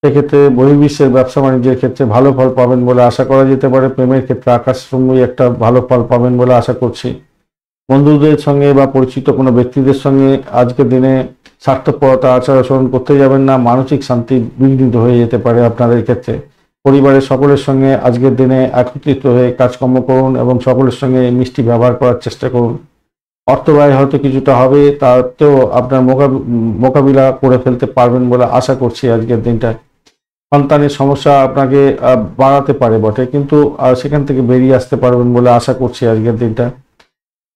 সেক্ষেত্রে বহির্বিশ্বের ব্যবসা বাণিজ্যের ক্ষেত্রে ভালো ফল পাবেন বলে আশা করা যেতে পারে। প্রেমের ক্ষেত্রে আকাশচুম্বী একটা ভালো ফল পাবেন বলে আশা করছি। বন্ধুদের সঙ্গে বা পরিচিত কোনো ব্যক্তিদের সঙ্গে আজকের দিনে স্বার্থপরতা আচার আচরণ করতে যাবেন না, মানসিক শান্তি বিঘ্নিত হয়ে যেতে পারে আপনাদের ক্ষেত্রে। পরিবারের সকলের সঙ্গে আজকের দিনে একত্রিত হয়ে কাজকর্ম করুন এবং সকলের সঙ্গে মিষ্টি ব্যবহার করার চেষ্টা করুন। অর্থ ব্যয় হয়তো কিছুটা হবে, তাতেও আপনার মোকাবিলা করে ফেলতে পারবেন বলে আশা করছি আজকের দিনটা। সন্তানের সমস্যা আপনাকে বাড়াতে পারে বটে, কিন্তু সেখান থেকে বেরিয়ে আসতে পারবেন বলে আশা করছি আজকের দিনটা।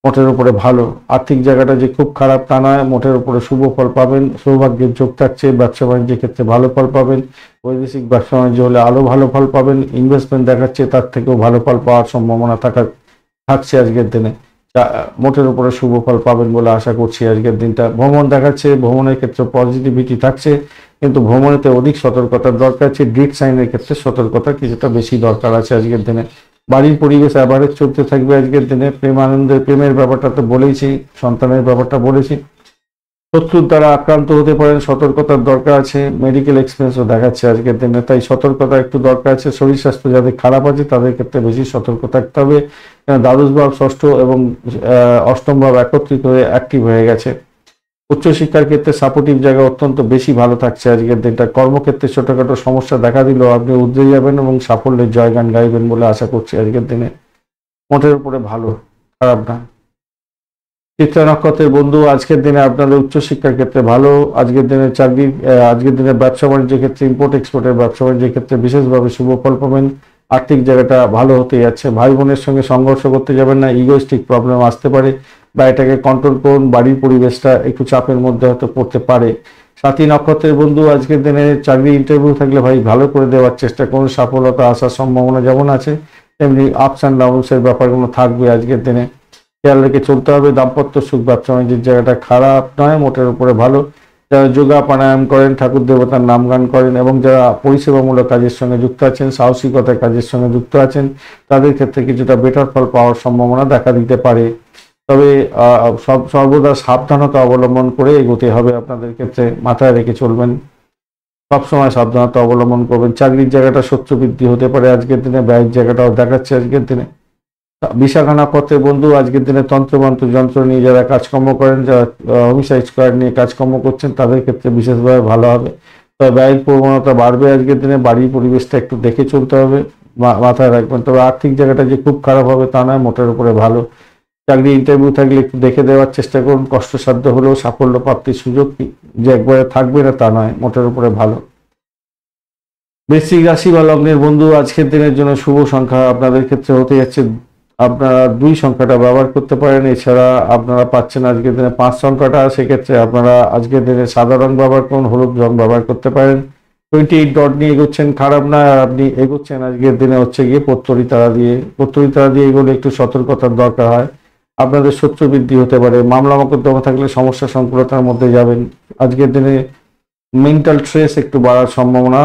মোটের উপরে ভালো। আর্থিক জায়গাটা যে খুব খারাপ তা নয়, মোটের উপরে শুভ ফল পাবেন, সৌভাগ্যের যোগ থাকছে। ব্যবসা বাণিজ্যের ক্ষেত্রে ভালো ফল পাবেন, বৈদেশিক ব্যবসা বাণিজ্য হলে আরো ভালো ফল পাবেন। ইনভেস্টমেন্ট দেখাচ্ছে তার থেকেও ভালো ফল পাওয়ার সম্ভাবনা থাকছে আজকের দিনে। মোটের উপরে শুভ ফল পাবেন বলে আশা করছি আজকের দিনটা। ভ্রমণ দেখাচ্ছে, ভ্রমণের ক্ষেত্রে পজিটিভিটি থাকছে, কিন্তু ভ্রমণেতে অধিক সতর্কতার দরকার আছে। ডেট সাইনের ক্ষেত্রে সতর্কতা কিছুটা বেশি দরকার আছে আজকের দিনে। বাড়ির পরিবেশ অ্যাভারেজ চলতে থাকবে আজকের দিনে। প্রেমের ব্যাপারটা তো বলেইছি, সন্তানের ব্যাপারটা বলেছি। শত্রুর দ্বারা আক্রান্ত হতে পারেন, সতর্কতার দরকার আছে। মেডিকেল এক্সপেন্সও দেখাচ্ছে আজকের দিনে, তাই সতর্কতা একটু দরকার আছে। শরীর স্বাস্থ্য যাদের খারাপ আছে তাদের ক্ষেত্রে বেশি সতর্ক থাকতে হবে। দ্বাদশ ভাব, ষষ্ঠ এবং অষ্টম ভাব একত্রিত হয়ে অ্যাক্টিভ হয়ে গেছে। উচ্চশিক্ষার ক্ষেত্রে সাপোর্টিভ জায়গা অত্যন্ত বেশি ভালো থাকছে আজকের দিনটা। কর্মক্ষেত্রে ছোটখাটো সমস্যা দেখা দিলেও আপনি উদ্রে যাবেন এবং সাফল্যের জয়গান গাইবেন বলে আশা করছি আজকের দিনে। মোটের উপরে ভালো, খারাপ না। চিত্রা নক্ষত্রের বন্ধু, আজকের দিনে আপনাদের উচ্চশিক্ষার ক্ষেত্রে ভালো। আজকের দিনে আজকের দিনে ব্যবসা বাণিজ্যের ক্ষেত্রে, ইম্পোর্ট এক্সপোর্টের ব্যবসা বাণিজ্যের ক্ষেত্রে বিশেষভাবে শুভ ফল পাবেন। আর্থিক জায়গাটা ভালো হতে যাচ্ছে। ভাই বোনের সঙ্গে সংঘর্ষ করতে যাবেন না, ইগোইস্টিক প্রবলেম আসতে পারে, বা এটাকে কন্ট্রোল করুন। বাড়ির পরিবেশটা একটু চাপের মধ্যে হয়তো পড়তে পারে। সাথী নক্ষত্রের বন্ধু, আজকের দিনে চাকরি ইন্টারভিউ থাকলে ভাই ভালো করে দেওয়ার চেষ্টা করুন। সফলতা আসার সম্ভাবনা যেমন আছে, তেমনি আপস অ্যান্ড ডাউনসের ব্যাপারগুলো থাকবে আজকের দিনে। খেয়াল রেখে চলতে হবে। দাম্পত্য সুখ, ব্যবসা বাণিজ্যের জায়গাটা খারাপ নয়, মোটের উপরে ভালো। যারা যোগা প্রাণায়াম করেন, ঠাকুর দেবতার নাম গান করেন এবং যারা পরিষেবামূলক কাজের সঙ্গে যুক্ত আছেন, সাহসিকতার কাজের সঙ্গে যুক্ত আছেন, তাদের ক্ষেত্রে কিছুটা বেটার ফল পাওয়ার সম্ভাবনা দেখা দিতে পারে। তবে সর্বদা সাবধানতা অবলম্বন করে এগোতে হবে আপনাদের ক্ষেত্রে, মাথায় রেখে চলবেন। সবসময় সাবধানতা অবলম্বন করবেন। চাকরির জায়গাটা শত্রু বৃদ্ধি হতে পারে আজকের দিনে, ব্যয়ের জায়গাটাও দেখাচ্ছে আজকের দিনে। বিশাখা নক্ষত্রের বন্ধু, আজকের দিনে তন্ত্রমন্ত্র যন্ত্র নিয়ে যারা কাজকর্ম করেন, যারা হোমিসাইড স্কোয়াড নিয়ে কাজকর্ম করছেন, তাদের ক্ষেত্রে বিশেষভাবে ভালো হবে। তবে ব্যয়ের প্রবণতা বাড়বে আজকের দিনে। বাড়ির পরিবেশটা একটু দেখে চলতে হবে, মাথায় রাখবেন। তবে আর্থিক জায়গাটা যে খুব খারাপ হবে তা নয়, মোটের উপরে ভালো। চাকরি ইন্টারভিউ থাকলে একটু দেখে দেওয়ার চেষ্টা করুন। কষ্টসাধ্য হলেও সাফল্য প্রাপ্তির সুযোগ যে একবারে থাকবে না তা নয়, মোটের উপরে ভালো। বৃশ্চিক রাশি বা লগ্নের বন্ধু, আজকের দিনের জন্য শুভ সংখ্যা আপনাদের ক্ষেত্রে হতে যাচ্ছে, আপনারা 2 সংখ্যাটা ব্যবহার করতে পারেন। এছাড়া আপনারা পাচ্ছেন আজকের দিনে 5 সংখ্যাটা, সেক্ষেত্রে আপনারা আজকের দিনে সাদা রং ব্যবহার করুন, হলুদ রং ব্যবহার করতে পারেন। 28 ডট নিয়ে এগোচ্ছেন, খারাপ না। আর আপনি এগোচ্ছেন আজকের দিনে হচ্ছে গিয়ে পত্তরি তারা দিয়ে এগোলে একটু সতর্কতার দরকার হয়। আপনাদের শত্রু বৃদ্ধি হতে পারে। মামলা মোকদ্দমা থাকলে সমস্যা সংকুলতার মধ্যে যাবেন। আজকের দিনে মেন্টাল স্ট্রেস একটু বাড়ার সম্ভাবনা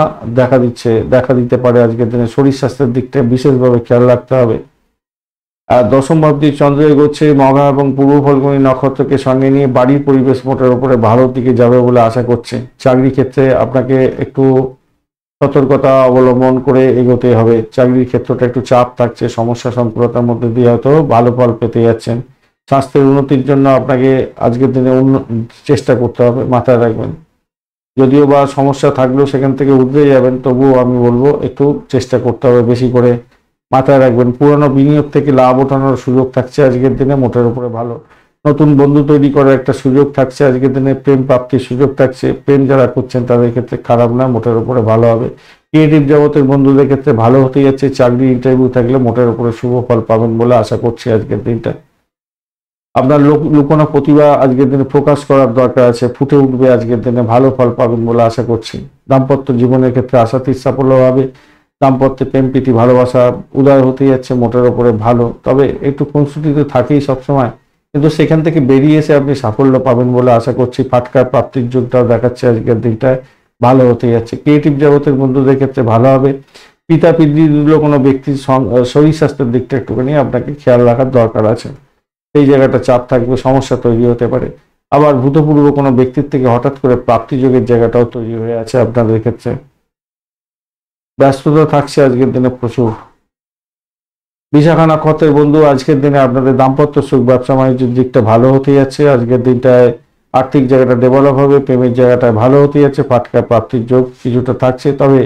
দেখা দিতে পারে আজকের দিনে। শরীর স্বাস্থ্যের দিকটা বিশেষভাবে খেয়াল রাখতে হবে। আর দশম ভাব দিয়ে চন্দ্র এগোচ্ছে মঘা এবং পূর্ব ফল্গুনী নক্ষত্রকে সঙ্গে নিয়ে। বাড়ির পরিবেশ মোটের উপরে ভালোর দিকে যাবে বলে আশা করছে। চাকরি ক্ষেত্রে আপনাকে একটু সতর্কতা অবলম্বন করে এগোতে হবে। চাকরির ক্ষেত্রটা একটু চাপ থাকছে, সমস্যা সংকুলতার মধ্যে দিয়ে হয়তো ভালো ফল পেতে যাচ্ছেন। স্বাস্থ্যের উন্নতির জন্য আপনাকে আজকের দিনে চেষ্টা করতে হবে, মাথায় রাখবেন। যদিও বা সমস্যা থাকলেও সেখান থেকে উঠে যাবেন, তবুও আমি বলবো একটু চেষ্টা করতে হবে বেশি করে, মাথায় রাখবেন। পুরানো বিনিয়োগ থেকে লাভ ওঠানোর সুযোগ থাকছে আজকের দিনে, মোটের উপরে ভালো। নতুন বন্ধু তৈরি করার একটা সুযোগ থাকছে আজকের দিনে। প্রেম প্রাপ্তির সুযোগ থাকছে। প্রেম যারা করছেন তাদের ক্ষেত্রে খারাপ না, মোটের উপরে ভালো হবে। ক্রিয়েটিভ জগতের বন্ধুদের ক্ষেত্রে ভালো হতে যাচ্ছে। চাকরি ইন্টারভিউ থাকলে মোটের উপরে শুভ ফল পাবেন বলে আশা করছি আজকের দিনটা। আপনার লুকোনো প্রতিভা আজকের দিনে প্রকাশ করার দরকার আছে, ফুটে উঠবে আজকের দিনে, ভালো ফল পাবেন বলে আশা করছি। দাম্পত্য জীবনের ক্ষেত্রে আশাতীত সাফল্য হবে। দাম্পত্যে প্রেম প্রীতি ভালোবাসা উদয় হতে যাচ্ছে, মোটের উপরে ভালো। তবে একটু খুনসুটিতে থাকেই সবসময়, কিন্তু সেখান থেকে বেরিয়ে এসে আপনি সাফল্য পাবেন বলে আশা করছি। ফাটকার প্রাপ্তির যোগটাও দেখাচ্ছে আজকের দিনটায়, ভালো হতে যাচ্ছে। ক্রিয়েটিভ জগতের বন্ধুদের ক্ষেত্রে ভালো হবে। পিতা পিতৃ কোনো ব্যক্তির শরীর স্বাস্থ্যের দিকটা একটুখানি আপনাকে খেয়াল রাখার দরকার আছে। সেই জায়গাটা চাপ থাকবে, সমস্যা তৈরি হতে পারে। আবার ভূতপূর্ব কোনো ব্যক্তির থেকে হঠাৎ করে প্রাপ্তিযোগের জায়গাটাও তৈরি হয়ে আছে আপনাদের ক্ষেত্রে। ব্যস্ততা থাকছে আজকের দিনে প্রচুর। বিশাখা নক্ষত্রের বন্ধু, আজকের দিনে আপনাদের দাম্পত্য সুখ, ব্যবসা বাণিজ্যের দিকটা ভালো হতে যাচ্ছে। আজকের দিনটায় আর্থিক জায়গাটা ডেভেলপ হবে, প্রেমের জায়গাটায় ভালো হতে যাচ্ছে। ফাটকা প্রাপ্তির যোগ কিছুটা থাকছে। তবে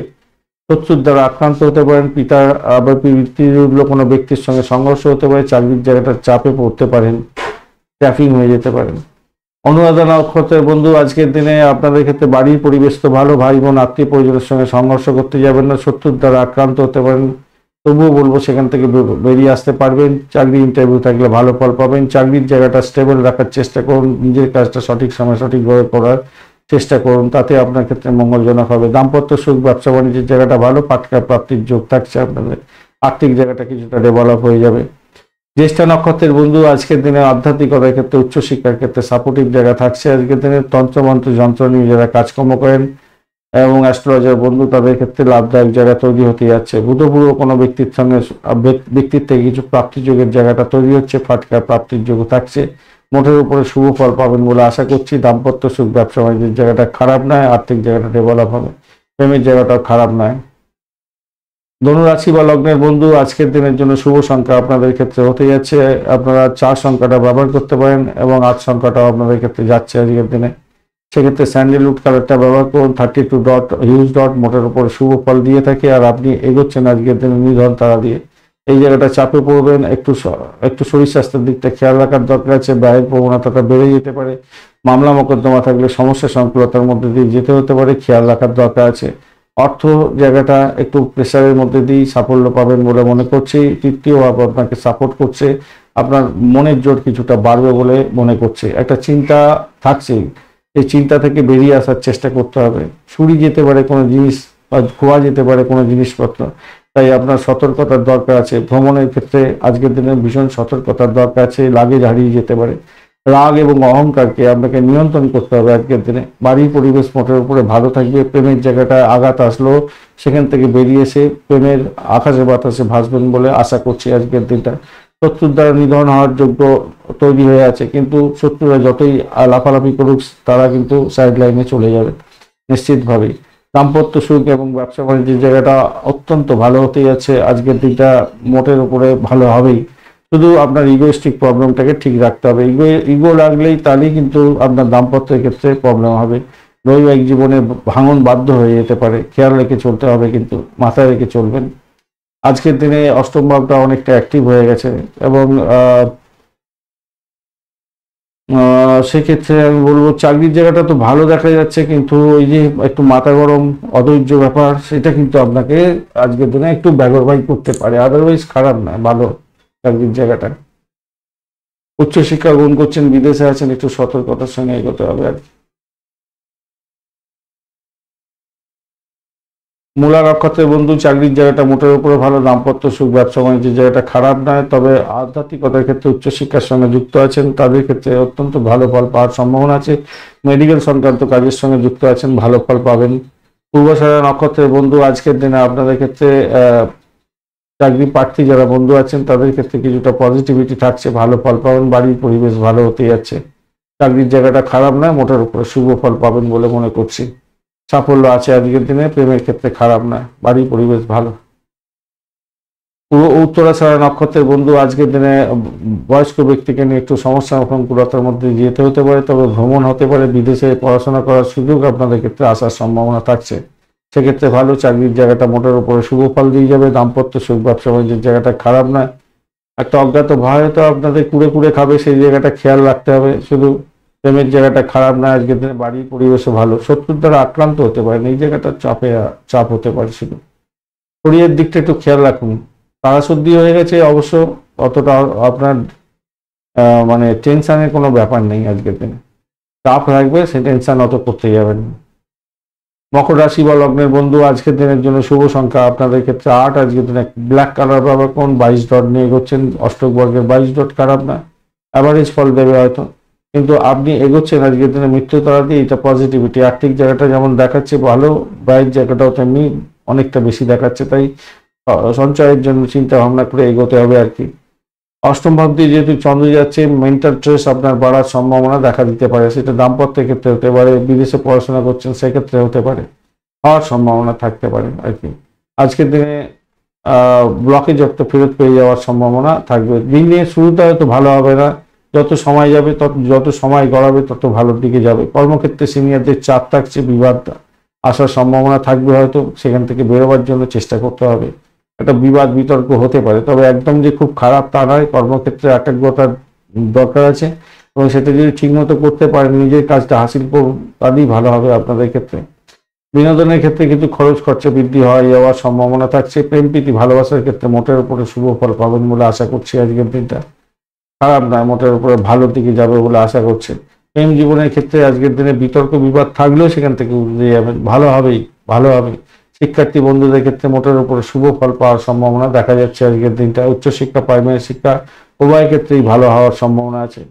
শত্রুর দ্বারা আক্রান্ত হতে পারেন। পিতা আবার পিতৃতুল্য কোনো ব্যক্তির সঙ্গে সংঘর্ষ হতে পারে। চাকরির জায়গাটার চাপে পড়তে পারেন, ট্র্যাফিং হয়ে যেতে পারেন। অনুরাধা নক্ষত্রের বন্ধু, আজকের দিনে আপনাদের ক্ষেত্রে বাড়ির পরিবেশ তো ভালো। ভাই বোন আত্মীয় পরিজনের সঙ্গে সংঘর্ষ করতে যাবেন না। শত্রুর দ্বারা আক্রান্ত হতে পারেন। তবুও বলবো সেখান থেকে বেরিয়ে আসতে পারবেন। চাকরি ইন্টারভিউ থাকলে ভালো ফল পাবেন। চাকরির জায়গাটা স্টেবল রাখার চেষ্টা করুন, নিজের কাজটা সঠিক সময় সঠিকভাবে করার চেষ্টা করুন, তাতে আপনার ক্ষেত্রে মঙ্গলজনক হবে। দাম্পত্য সুখ, ব্যবসা বাণিজ্যের জায়গাটা ভালো, পাটকা প্রাপ্তির যোগ থাকছে আপনাদের। আর্থিক জায়গাটা কিছুটা ডেভেলপ হয়ে যাবে। জ্যেষ্ঠা নক্ষত্রের বন্ধু আজকের দিনে আধ্যাত্মিকতার ক্ষেত্রে, উচ্চশিক্ষার ক্ষেত্রে সাপোর্টিভ জায়গা থাকছে। আজকের দিনে তন্ত্রমন্ত্র যন্ত্র নিয়ে যারা কাজকর্ম করেন এবং অ্যাস্ট্রোলজার বন্ধু, তাদের ক্ষেত্রে লাভদায়ক জায়গা তৈরি হতে যাচ্ছে। ভূতপূর্ব কোনো ব্যক্তির সঙ্গে ব্যক্তির থেকে কিছু প্রাপ্তির যোগের জায়গাটা তৈরি হচ্ছে, ফাটকা প্রাপ্তির যোগ থাকছে। মোটের উপরে শুভ ফল পাবেন বলে আশা করছি। দাম্পত্য সুখ, ব্যবসা বাণিজ্যের জায়গাটা খারাপ নয়, আর্থিক জায়গাটা ডেভেলপ হবে, প্রেমের জায়গাটাও খারাপ নয়। ধনুরাশি বা লগ্নের বন্ধু আজকের দিনের জন্য শুভ সংখ্যা আপনাদের ক্ষেত্রে হতে যাচ্ছে, আপনারা 4 সংখ্যাটা ব্যবহার করতে পারেন এবং 8 সংখ্যাটাও আপনাদের ক্ষেত্রে যাচ্ছে আজকের দিনে। সেক্ষেত্রে স্যান্ডেলউড কালারটা ব্যবহার করুন। 32 ডট হিউজ ডট মোটের উপর শুভ ফল দিয়ে থাকে। আর আপনি এগোচ্ছেন আজকের দিনে নিধন তারা দিয়ে। এই জায়গাটা চাপে পড়বেন, একটু শরীর স্বাস্থ্যের দিকটা খেয়াল রাখার দরকার আছে। ব্যয়ের প্রবণতাটা বেড়ে যেতে পারে। মামলা মোকদ্দমা থাকলে সমস্যা সংকুলতার মধ্যে দিয়ে যেতে হতে পারে, খেয়াল রাখার দরকার আছে। অর্থ জায়গাটা একটু প্রেসারের মধ্যে দিয়েই সাফল্য পাবেন বলে মনে করছি। তৃতীয় ভাব আপনাকে সাপোর্ট করছে, আপনার মনের জোর কিছুটা বাড়বে বলে মনে করছে। একটা চিন্তা থাকছেই, এই চিন্তা থেকে বেরিয়ে আসার চেষ্টা করতে হবে। চুরি যেতে পারে কোনো জিনিস বা খোয়া যেতে পারে কোনো জিনিসপত্র, তাই আপনার সতর্কতার দরকার আছে। ভ্রমণের ক্ষেত্রে আজকের দিনে ভীষণ সতর্কতার দরকার আছে, লাগেজ হারিয়ে যেতে পারে। রাগ এবং অহংকারকে আপনাকে নিয়ন্ত্রণ করতে হবে আজকের দিনে। বাড়ির পরিবেশ মোটের উপরে ভালো থাকবে। প্রেমের জায়গাটা আঘাত আসলো, সেখান থেকে বেরিয়ে এসে প্রেমের আকাশে বাতাসে ভাসবেন বলে আশা করছি আজকের দিনটা। শত্রুর দ্বারা নিধন হওয়ার যোগ্য তৈরি হয়ে আছে, কিন্তু শত্রুরা যতই লাফালাফি করুক তারা কিন্তু সাইড লাইনে চলে যাবে নিশ্চিতভাবেই। দাম্পত্য সুখ এবং ব্যবসা বাণিজ্যের জায়গাটা অত্যন্ত ভালো হতে যাচ্ছে আজকের দিনটা, মোটের উপরে ভালো হবেই। শুধু আপনার ইগোইস্টিক প্রবলেমটাকে ঠিক রাখতে হবে। ইগো লাগলেই তাহলেই কিন্তু আপনার দাম্পত্যের ক্ষেত্রে প্রবলেম হবে। বৈবাহিক জীবনে ভাঙন বাধ্য হয়ে যেতে পারে, খেয়াল রেখে চলতে হবে, কিন্তু মাথায় রেখে চলবেন। আজকের দিনে অষ্টম ভাবটা অনেকটা অ্যাক্টিভ হয়ে গেছে এবং সেক্ষেত্রে আমি বলবো চাকরির জায়গাটা তো ভালো দেখা যাচ্ছে, কিন্তু ওই যে একটু মাথা গরম অধৈর্য ব্যাপার, সেটা কিন্তু আপনাকে আজকের দিনে একটু ব্যাগরবাই করতে পারে। আদারওয়াইজ খারাপ না, ভালো চাকরির জায়গাটা। উচ্চশিক্ষা গ্রহণ করছেন, বিদেশে আছেন, একটু সতর্কতার সঙ্গে এগোতে হবে আর কি। মূলা নক্ষত্রের বন্ধু চাকরির জায়গাটা মোটের উপরে ভালো। দাম্পত্য সুখ, ব্যবসা বাণিজ্যের জায়গাটা খারাপ নয়, তবে আধ্যাত্মিকতার ক্ষেত্রে উচ্চশিক্ষার সঙ্গে যুক্ত আছেন, তাদের ক্ষেত্রে অত্যন্ত ভালো ফল পাওয়ার সম্ভাবনা আছে। মেডিকেল সংক্রান্ত কাজের সঙ্গে যুক্ত আছেন, ভালো ফল পাবেন। পূর্বশারা নক্ষত্রের বন্ধু আজকের দিনে আপনাদের ক্ষেত্রে চাকরি প্রার্থী যারা বন্ধু আছেন তাদের ক্ষেত্রে কিছুটা পজিটিভিটি থাকছে, ভালো ফল পাবেন। বাড়ির পরিবেশ ভালো হতে যাচ্ছে। চাকরির জায়গাটা খারাপ নয়, মোটের উপরে শুভ ফল পাবেন বলে মনে করছি। সাফল্য আছে আজকের দিনে, প্রেমের ক্ষেত্রে খারাপ নয়, বাড়ির পরিবেশ ভালো। উত্তরাষাঢ়া নক্ষত্রের বন্ধু আজকের দিনে বয়স্ক ব্যক্তিকে নিয়ে একটু সমস্যা সংকুলতার মধ্যে যেতে হতে পারে, তবে ভ্রমণ হতে পারে, বিদেশে পড়াশোনা করার সুযোগ আপনাদের ক্ষেত্রে আসার সম্ভাবনা থাকছে। সেক্ষেত্রে ভালো, চাকরির জায়গাটা মোটের উপরে শুভ ফল দিয়ে যাবে। দাম্পত্য সুখ, ব্যবসা বাণিজ্যের জায়গাটা খারাপ নয়। একটা অজ্ঞাত ভয় হয়তো আপনাদের কুড়ে কুড়ে খাবে, সেই জায়গাটা খেয়াল রাখতে হবে। শুধু প্রেমের জায়গাটা খারাপ নয় আজকের দিনে, বাড়ির পরিবেশও ভালো। শত্রুর দ্বারা আক্রান্ত হতে পারেন, এই জায়গাটা চাপ হতে পারে। শুধু শরীরের দিকটা একটু খেয়াল রাখুন। তারাশুদ্ধি হয়ে গেছে অবশ্য, অতটা আপনার মানে টেনশনের কোনো ব্যাপার নেই আজকের দিনে। চাপ রাখবে, সেই টেনশন অত করতে যাবেন না। মকর রাশি বা লগ্নের বন্ধু আজকের দিনের জন্য শুভ সংখ্যা আপনাদের ক্ষেত্রে 8। আজকের দিনে ব্ল্যাক কালার ব্যবহার করুন। 22 ডট নিয়ে এগোচ্ছেন, অষ্টক বর্গের 22 ডট খারাপ না, অ্যাভারেজ ফল দেবে হয়তো, কিন্তু আপনি এগোচ্ছেন আজকের দিনে মৃত্যু তারা দিয়ে। এটা পজিটিভিটি। আর্থিক জায়গাটা যেমন দেখাচ্ছে ভালো, ব্যয়ের জায়গাটাও তেমনি অনেকটা বেশি দেখাচ্ছে, তাই সঞ্চয়ের জন্য চিন্তা ভাবনা করে এগোতে হবে আর কি। অষ্টম ভাব দিয়ে যেহেতু চন্দ্র যাচ্ছে, মেন্টাল স্ট্রেস আপনার বাড়ার সম্ভাবনা দেখা দিতে পারে। সেটা দাম্পত্যের ক্ষেত্রে হতে পারে, বিদেশে পড়াশোনা করছেন সেক্ষেত্রে হতে পারে, হওয়ার সম্ভাবনা থাকতে পারে আর কি। আজকের দিনে ব্লকেজ একটা ফেরত পেয়ে যাওয়ার সম্ভাবনা থাকবে। দিনের শুরুতে হয়তো ভালো হবে না, যত সময় যাবে যত সময় গড়াবে তত ভালোর দিকে যাবে। কর্মক্ষেত্রে সিনিয়রদের চাপ থাকছে, বিবাদ আসার সম্ভাবনা থাকবে হয়তো, সেখান থেকে বেরোবার জন্য চেষ্টা করতে হবে। একটা বিবাদ বিতর্ক হতে পারে, তবে একদম যে খুব খারাপ তা নয়। কর্মক্ষেত্রে একাগ্রতার দরকার আছে এবং সেটা যদি ঠিকমতো করতে পারেন, নিজের কাজটা হাসিল করুন, তাহলেই ভালো হবে আপনাদের ক্ষেত্রে। বিনোদনের ক্ষেত্রে কিন্তু খরচ খরচা বৃদ্ধি যাওয়ার সম্ভাবনা থাকছে। প্রেম প্রীতি ভালোবাসার ক্ষেত্রে মোটের উপরে শুভ ফল পাবেন বলে আশা করছি। আজকের দিনটা খারাপ নয়, মোটের উপরে ভালোর দিকে যাবে বলে আশা করছে। প্রেম জীবনের ক্ষেত্রে আজকের দিনে বিতর্ক বিবাদ থাকলেও সেখান থেকে উঠে যাবেন, ভালো হবে। শিক্ষার্থী বন্ধুদের ক্ষেত্রে মোটের উপরে শুভ ফল পাওয়ার সম্ভাবনা দেখা যাচ্ছে আজকের দিনটা। উচ্চশিক্ষা প্রাইমারি শিক্ষা উভয় ক্ষেত্রেই ভালো হওয়ার সম্ভাবনা আছে।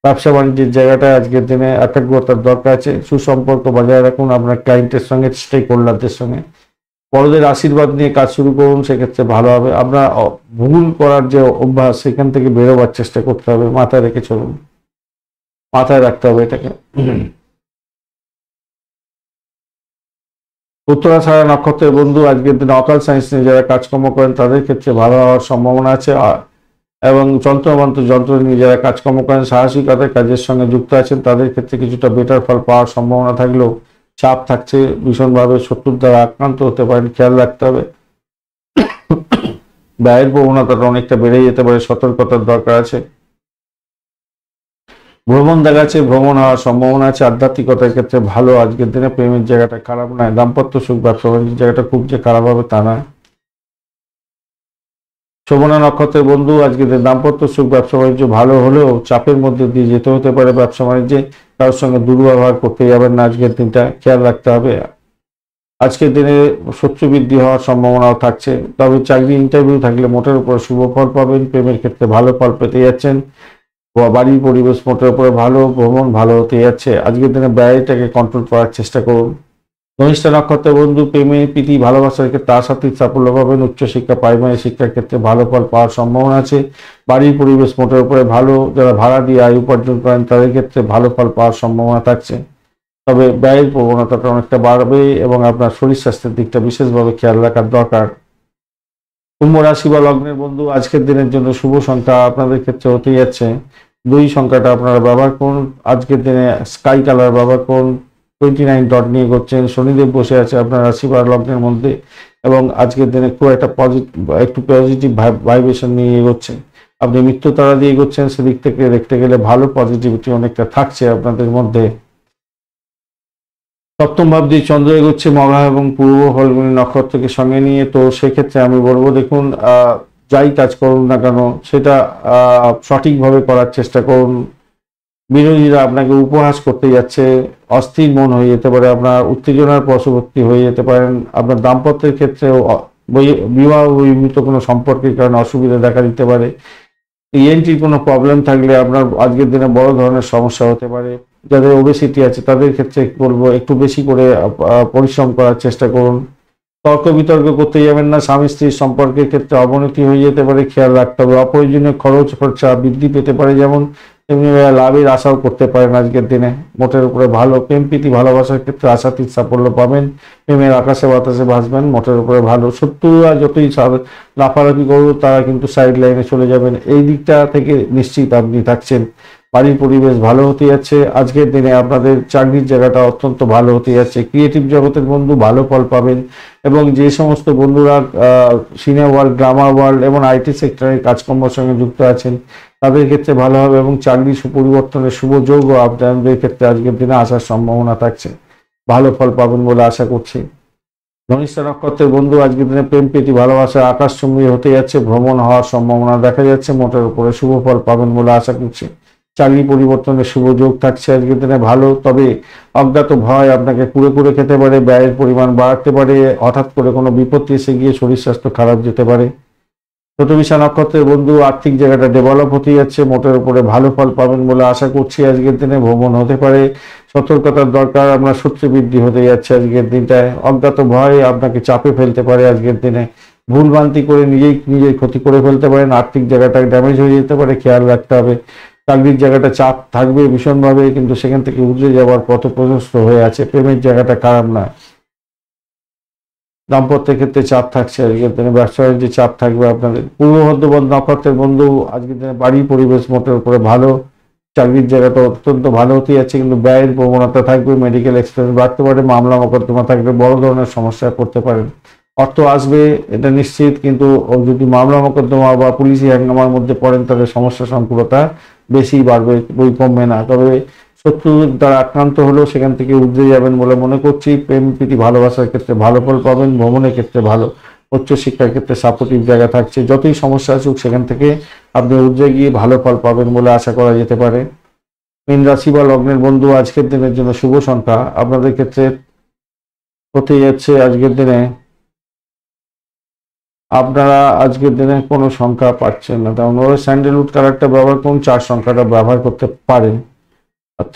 ব্যবসা বাণিজ্যের জায়গাটায় আজকের দিনে একাগ্রতার দরকার আছে। সুসম্পর্ক বজায় রাখুন আপনার ক্লায়েন্টের সঙ্গে, স্টেক হোল্ডারদের সঙ্গে। বড়দের আশীর্বাদ নিয়ে কাজ শুরু করুন, সেক্ষেত্রে ভালো হবে। আপনার ভুল করার যে অভ্যাস সেখান থেকে বেরোবার চেষ্টা করতে হবে, মাথায় রেখে চলুন, মাথায় রাখতে হবে এটাকে। উত্তরাষাঢ়া নক্ষত্রের বন্ধু আজকের দিনে অকাল সায়েন্স নিয়ে যারা কাজকর্ম করেন তাদের ক্ষেত্রে ভালো হওয়ার সম্ভাবনা আছে। এবং যন্ত্র নিয়ে যারা কাজকর্ম করেন, সাহসিকতার কাজের সঙ্গে যুক্ত আছেন, তাদের ক্ষেত্রে কিছুটা বেটার ফল পাওয়ার সম্ভাবনা থাকলেও চাপ থাকছে ভীষণভাবে। শত্রুর দ্বারা আক্রান্ত হতে পারেন, খেয়াল রাখতে হবে। ব্যয়ের প্রবণতাটা অনেকটা বেড়ে যেতে পারে, সতর্কতার দরকার আছে। ভ্রমণ দেখাচ্ছে, ভ্রমণ হওয়ার সম্ভাবনা আছে। আধ্যাত্মিকতার ক্ষেত্রে ভালো আজকের দিনে। প্রেমের জায়গাটা খারাপ নয়। দাম্পত্য সুখ, ব্যবসা বাণিজ্যের জায়গাটা খুব যে খারাপ হবে তা নয়। শোভনা নক্ষত্রের বন্ধু আজকের দাম্পত্য সুখ, ব্যবসা বাণিজ্য ভালো হলেও চাপের মধ্যে দিয়ে যেতে হতে পারে। ব্যবসা বাণিজ্যে কারোর সঙ্গে দুর্ব্যবহার করতে যাবেন না আজকের দিনটা, খেয়াল রাখতে হবে। আজকের দিনে শত্রু বৃদ্ধি হওয়ার সম্ভাবনাও থাকছে। তবে চাকরি ইন্টারভিউ থাকলে মোটের উপর শুভ ফল পাবেন। প্রেমের ক্ষেত্রে ভালো ফল পেতে যাচ্ছেন। বাড়ির পরিবেশ মোটের উপরে ভালো, ভ্রমণ ভালো হতে যাচ্ছে। আজকের দিনে ব্যয়টাকে কন্ট্রোল করার চেষ্টা করুন। ধনিষ্ঠা নক্ষত্রের বন্ধু প্রেমে প্রীতি ভালোবাসার ক্ষেত্রে আশাতীত সাফল্য পাবেন। উচ্চশিক্ষা প্রাইমারি শিক্ষার ক্ষেত্রে ভালো ফল পাওয়ার সম্ভাবনা আছে। বাড়ির পরিবেশ মোটের উপরে ভালো। যারা ভাড়া দিয়ে আয় উপার্জন করেন তাদের ক্ষেত্রে ভালো ফল পাওয়ার সম্ভাবনা থাকছে। তবে ব্যয়ের প্রবণতাটা অনেকটা বাড়বে এবং আপনার শরীর স্বাস্থ্যের দিকটা বিশেষভাবে খেয়াল রাখার দরকার। কুম্ভ রাশি বা লগ্নের বন্ধু আজকের দিনের জন্য শুভ সংখ্যা আপনাদের ক্ষেত্রে হতে যাচ্ছে 2 সংখ্যাটা আপনারা ব্যবহার করুন। আজকের দিনে স্কাই কালার ব্যবহার করুন। 29 ডট নিয়ে করছেন। শনিদেব বসে আছে আপনার রাশি বা লগ্নের মধ্যে এবং আজকের দিনে খুব একটা একটু পজিটিভ ভাইব্রেশন নিয়ে এগোচ্ছেন। আপনি মৃত্যু তারা দিয়ে এগোচ্ছেন, সেদিক থেকে দেখতে গেলে ভালো পজিটিভিটি অনেকটা থাকছে আপনাদের মধ্যে। সপ্তম ভাব দিয়ে চন্দ্র এগোচ্ছে মঘা এবং পূর্ব ফাল্গুনী নক্ষত্রকে সঙ্গে নিয়ে। তো সেক্ষেত্রে আমি বলবো দেখুন, যাই কাজ করুন না কেন সেটা সঠিকভাবে করার চেষ্টা করুন। বিরোধীরা আপনাকে উপহাস করতে যাচ্ছে, অস্থির মন হয়ে যেতে পারে, আপনার উত্তেজনার বশবর্তী হয়ে যেতে পারেন। আপনার দাম্পত্যের ক্ষেত্রেও বিবাহ বহির্ভূত কোনো সম্পর্কের কারণে অসুবিধা দেখা দিতে পারে। ইএনটির কোনো প্রবলেম থাকলে আপনার আজকের দিনে বড় ধরনের সমস্যা হতে পারে। যাদের ওবেসিটি আছে তাদের ক্ষেত্রে বলবো একটু বেশি করে পরিশ্রম করার চেষ্টা করুন। তর্ক বিতর্ক করতে যাবেন না। স্বামী স্ত্রীর সম্পর্কের ক্ষেত্রে অবনতি হয়ে যেতে পারে, খেয়াল রাখতে হবে। অপ্রয়োজনীয় খরচা বৃদ্ধি পেতে পারে, যেমন তেমনি লাভের আশাও করতে পারেন আজকের দিনে। মোটের উপরে ভালো। প্রেম প্রীতি ভালোবাসার ক্ষেত্রে আশাতীত সাফল্য পাবেন। প্রেমের আকাশে বাতাসে ভাসবেন, মোটের উপরে ভালো। শত্রুরা যতই লাফালাফি করুক তারা কিন্তু সাইড লাইনে চলে যাবেন, এই দিকটা থেকে নিশ্চিত আপনি থাকছেন। বাড়ির পরিবেশ ভালো হতে যাচ্ছে। আজকের দিনে আপনাদের চাকরির জায়গাটা অত্যন্ত ভালো হতে যাচ্ছে। ক্রিয়েটিভ জগতের বন্ধু ভালো ফল পাবেন এবং যে সমস্ত বন্ধুরা সিনেমা ওয়ার্ল্ড, ড্রামা ওয়ার্ল্ড এবং আইটি সেক্টরের কাজকর্মের সঙ্গে যুক্ত আছেন তাদের ক্ষেত্রে ভালো হবে এবং চাকরি সুপরিবর্তনের শুভ যোগও আপনাদের ক্ষেত্রে আজকের দিনে আসার সম্ভাবনা থাকছে। ভালো ফল পাবেন বলে আশা করছি। ধনিষ্ঠা নক্ষত্রের বন্ধু আজকের দিনে প্রেম প্রীতি ভালোবাসা আকাশচুম্বী হতে যাচ্ছে। ভ্রমণ হওয়ার সম্ভাবনা দেখা যাচ্ছে। মোটের উপরে শুভ ফল পাবেন বলে আশা করছি। চাকরি পরিবর্তনের শুভ যোগ থাকছে আজকের দিনে ভালো। তবে অজ্ঞাত ভয় আপনাকে কুড়ে খেতে পারে, ব্যয়ের পরিমাণ বাড়াতে পারে, হঠাৎ করে কোনো বিপত্তি এসে গিয়ে শরীর স্বাস্থ্য খারাপ যেতে পারে। শতবিশা নক্ষত্রের বন্ধু আর্থিক জায়গাটা ডেভেলপ হতে যাচ্ছে। মোটের উপরে ভালো ফল পাবেন বলে আশা করছি। আজকের দিনে ভ্রমণ হতে পারে, সতর্কতার দরকার। আপনার শত্রু বৃদ্ধি হতে যাচ্ছে আজকের দিনটায়। অজ্ঞাত ভয় আপনাকে চাপে ফেলতে পারে আজকের দিনে। ভুলভ্রান্তি করে নিজেই ক্ষতি করে ফেলতে পারেন। আর্থিক জায়গাটা ড্যামেজ হয়ে যেতে পারে, খেয়াল রাখতে হবে। চাকরির জায়গাটা চাপ থাকবে ভীষণভাবে, কিন্তু সেখান থেকে উঠে যাওয়ার পথ প্রশস্ত হয়ে আছে। প্রেমের জায়গাটা খারাপ না। দাম্পত্যের ক্ষেত্রে চাপ থাকছে আজকের দিনে। ব্যবসা বাণিজ্যে চাপ থাকবে আপনাদের। পূর্ব ভদ্রপদ নক্ষত্রের বন্ধু আজকের দিনে বাড়ির পরিবেশ মোটের উপরে ভালো। চাকরির জায়গাটা অত্যন্ত ভালো হতে যাচ্ছে, কিন্তু ব্যয়ের প্রবণতা থাকবে। মেডিকেল এক্সপেন্স বাড়তে পারে। মামলা মোকদ্দমা থাকবে, বড় ধরনের সমস্যায় পড়তে পারেন। অর্থ আসবে এটা নিশ্চিত, কিন্তু যদি মামলা মোকদ্দমা বা পুলিশি হ্যাঙ্গামার মধ্যে পড়েন তাহলে সমস্যা সংকুলতা বেশি বাড়বে, বই কমবে না। তবে শত্রুর দ্বারা আক্রান্ত হলেও সেখান থেকে উদ্রে যাবেন বলে মনে করছি। প্রেম প্রীতি ভালোবাসার ক্ষেত্রে ভালো ফল পাবেন, ভ্রমণের ক্ষেত্রে ভালো, উচ্চশিক্ষার ক্ষেত্রে সাপোর্টিভ জায়গা থাকছে। যতই সমস্যা আসুক সেখান থেকে আপনি উদ্রে গিয়ে ভালো ফল পাবেন বলে আশা করা যেতে পারে। মীন রাশি বা লগ্নের বন্ধু, আজকের দিনের জন্য শুভ সংখ্যা আপনাদের ক্ষেত্রে হতে যাচ্ছে আজকের দিনে, আপনারা আজকের দিনে কোনো সংখ্যা পাচ্ছেন না, তেমন স্যান্ডেলউড কালারটা ব্যবহার করুন, 4 সংখ্যাটা ব্যবহার করতে পারেন।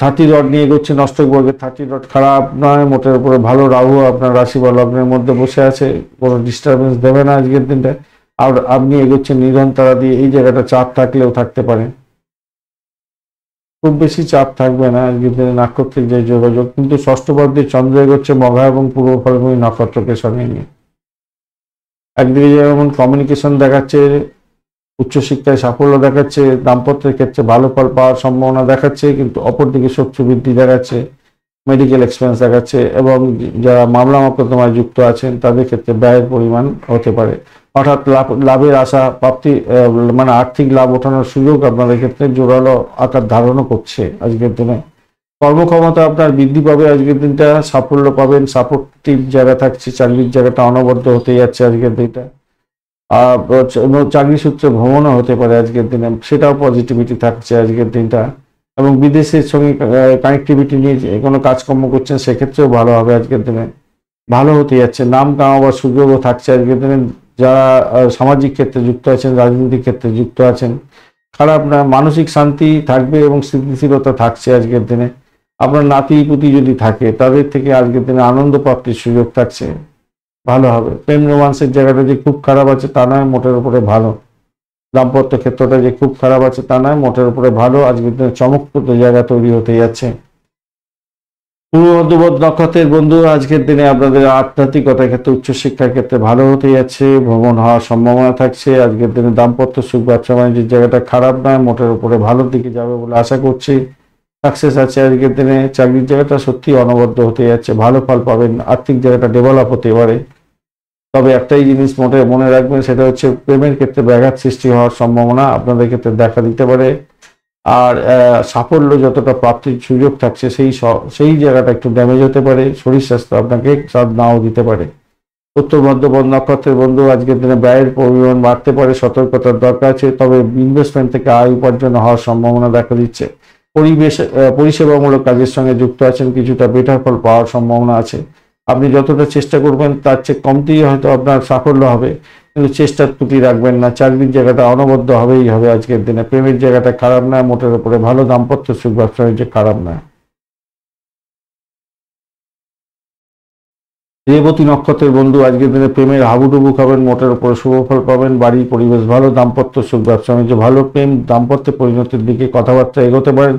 30 রড নিয়ে এগোচ্ছে নষ্টক বর্গের। 30 রড খারাপ নয়, মোটের উপরে ভালো। রাহু আপনার রাশি বা লগ্নের মধ্যে বসে আছে, কোনো ডিস্টারবেন্স দেবে না আজকের দিনটা। আর আপনি এগোচ্ছেন নিরন্তরা দিয়ে। এই জায়গাটা চাপ থাকলেও থাকতে পারে, খুব বেশি চাপ থাকবে না আজকের দিনে নাক্ষত্রিক যে যোগাযোগ। কিন্তু ষষ্ঠ ভাবে চন্দ্র এগোচ্ছে মঘা এবং পূর্ব ফাল্গুনী নক্ষত্রকে সঙ্গে নিয়ে। একদিকে যেমন কমিউনিকেশন দেখাচ্ছে, উচ্চশিক্ষায় সাফল্য দেখাচ্ছে, দাম্পত্যের ক্ষেত্রে ভালো ফল পাওয়ার সম্ভাবনা দেখাচ্ছে, কিন্তু অপরদিকে শত্রু বৃদ্ধি দেখাচ্ছে, মেডিকেল এক্সপেন্স দেখাচ্ছে, এবং যারা মামলা মোকদ্দমায় যুক্ত আছেন তাদের ক্ষেত্রে ব্যয়ের পরিমাণ হতে পারে। হঠাৎ লাভের আশা প্রাপ্তি, মানে আর্থিক লাভ ওঠানোর সুযোগ আপনাদের ক্ষেত্রে জোরালো আকার ধারণও করছে আজকের দিনে। কর্মক্ষমতা আপনার বৃদ্ধি পাবে আজকের দিনটা, সাফল্য পাবেন, সাপোর্টিভ জায়গা থাকছে, চাকরির জায়গাটা অনবদ্য হতে যাচ্ছে আজকের দিনটা। চাকরি সূত্রে ভ্রমণও হতে পারে আজকের দিনে, সেটাও পজিটিভিটি থাকছে আজকের দিনটা। এবং বিদেশের সঙ্গে কানেক্টিভিটি নিয়ে কোনো কাজকর্ম করছেন সেক্ষেত্রেও ভালো হবে আজকের দিনে, ভালো হতে যাচ্ছে। নাম কামাবার সুযোগও থাকছে আজকের দিনে। যারা সামাজিক ক্ষেত্রে যুক্ত আছেন, রাজনৈতিক ক্ষেত্রে যুক্ত আছেন, খারাপ না, মানসিক শান্তি থাকবে এবং স্থিতিশীলতা থাকছে আজকের দিনে। আপনার নাতি পুতি যদি থাকে তাদের থেকে আজকের দিনে আনন্দ প্রাপ্তির সুযোগ থাকছে, ভালো হবে। প্রেম রোমান্সের জায়গাটা যে খুব খারাপ আছে তা নয়, মোটের উপরে ভালো। দাম্পত্য ক্ষেত্রটা যে খুব খারাপ আছে তা নয়, মোটের উপরে ভালো। আজকের দিনে চমকপ্রদ জায়গা তৈরি হতে যাচ্ছে। পূর্ব মধ্যবর্ত নক্ষত্রের বন্ধু, আজকের দিনে আপনাদের আধ্যাত্মিকতার ক্ষেত্রে, উচ্চশিক্ষার ক্ষেত্রে ভালো হতে যাচ্ছে, ভ্রমণ হওয়ার সম্ভাবনা থাকছে। আজকের দিনে দাম্পত্য সুখ, ব্যবসা বাণিজ্যের জায়গাটা খারাপ নয়, মোটের উপরে ভালোর দিকে যাবে বলে আশা করছি। সাকসেস আছে আজকের দিনে। চাকরির জায়গাটা সত্যি অনবদ্য হতে যাচ্ছে, ভালো ফল পাবেন, আর্থিক জায়গাটা ডেভেলপ হতে পারে। তবে একটাই জিনিস মনে রাখবেন, সেটা হচ্ছে প্রেমের ক্ষেত্রে ব্যাঘাত সৃষ্টি হওয়ার সম্ভাবনা আপনাদের ক্ষেত্রে দেখা দিতে পারে। আর সাফল্য যতটা প্রাপ্তির সুযোগ থাকছে সেই জায়গাটা একটু ড্যামেজ হতে পারে। শরীর স্বাস্থ্য আপনাকে সাথ নাও দিতে পারে। উত্তর মধ্যবর্তী নক্ষত্রের বন্ধু, আজকের দিনে ব্যয়ের পরিমাণ বাড়তে পারে, সতর্কতার দরকার আছে। তবে ইনভেস্টমেন্ট থেকে আয় উপার্জন হওয়ার সম্ভাবনা দেখা দিচ্ছে। পরিষেবামূলক কাজের সঙ্গে যুক্ত আছেন, কিছুটা বেটার ফল পাওয়ার সম্ভাবনা আছে। আপনি যতটা চেষ্টা করবেন তার চেয়ে কমতেই হয়তো আপনার সাফল্য হবে, কিন্তু চেষ্টার ত্রুটি রাখবেন না। চাকরির জায়গাটা অনবদ্য হবেই হবে আজকের দিনে। প্রেমের জায়গাটা খারাপ নয়, মোটের উপরে ভালো। দাম্পত্য সুখ, ব্যবসা বাণিজ্য খারাপ নয়। রেবতী নক্ষত্রের বন্ধু, আজকের দিনে প্রেমের হাবুডুবু খাবেন, মোটের উপরে শুভ ফল পাবেন, বাড়ির পরিবেশ ভালো, দাম্পত্য সুখ, ব্যবসা বাণিজ্য ভালো। প্রেম দাম্পত্যের পরিণতির দিকে কথাবার্তা এগোতে পারেন,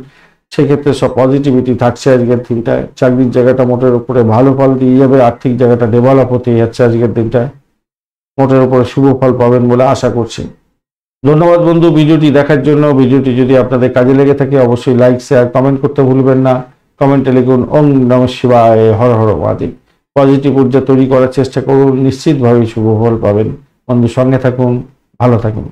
সেক্ষেত্রে সব পজিটিভিটি থাকছে আজকের দিনটায়। চাকরির জায়গাটা মোটের উপরে ভালো ফল দিয়ে যাবে, আর্থিক জায়গাটা ডেভেলপ হতে যাচ্ছে আজকের দিনটায়, মোটের উপরে শুভ ফল পাবেন বলে আশা করছি। ধন্যবাদ বন্ধু ভিডিওটি দেখার জন্য। ভিডিওটি যদি আপনাদের কাজে লেগে থাকে অবশ্যই লাইক, শেয়ার, কমেন্ট করতে ভুলবেন না। কমেন্টে লিখুন ওম নমঃ শিবায়, হর হর মহাদেব। পজিটিভ ঊর্জা তৈরি করার চেষ্টা করুন, নিশ্চিতভাবেই শুভ ফল পাবেন। বন্ধু সঙ্গে থাকুন, ভালো থাকুন।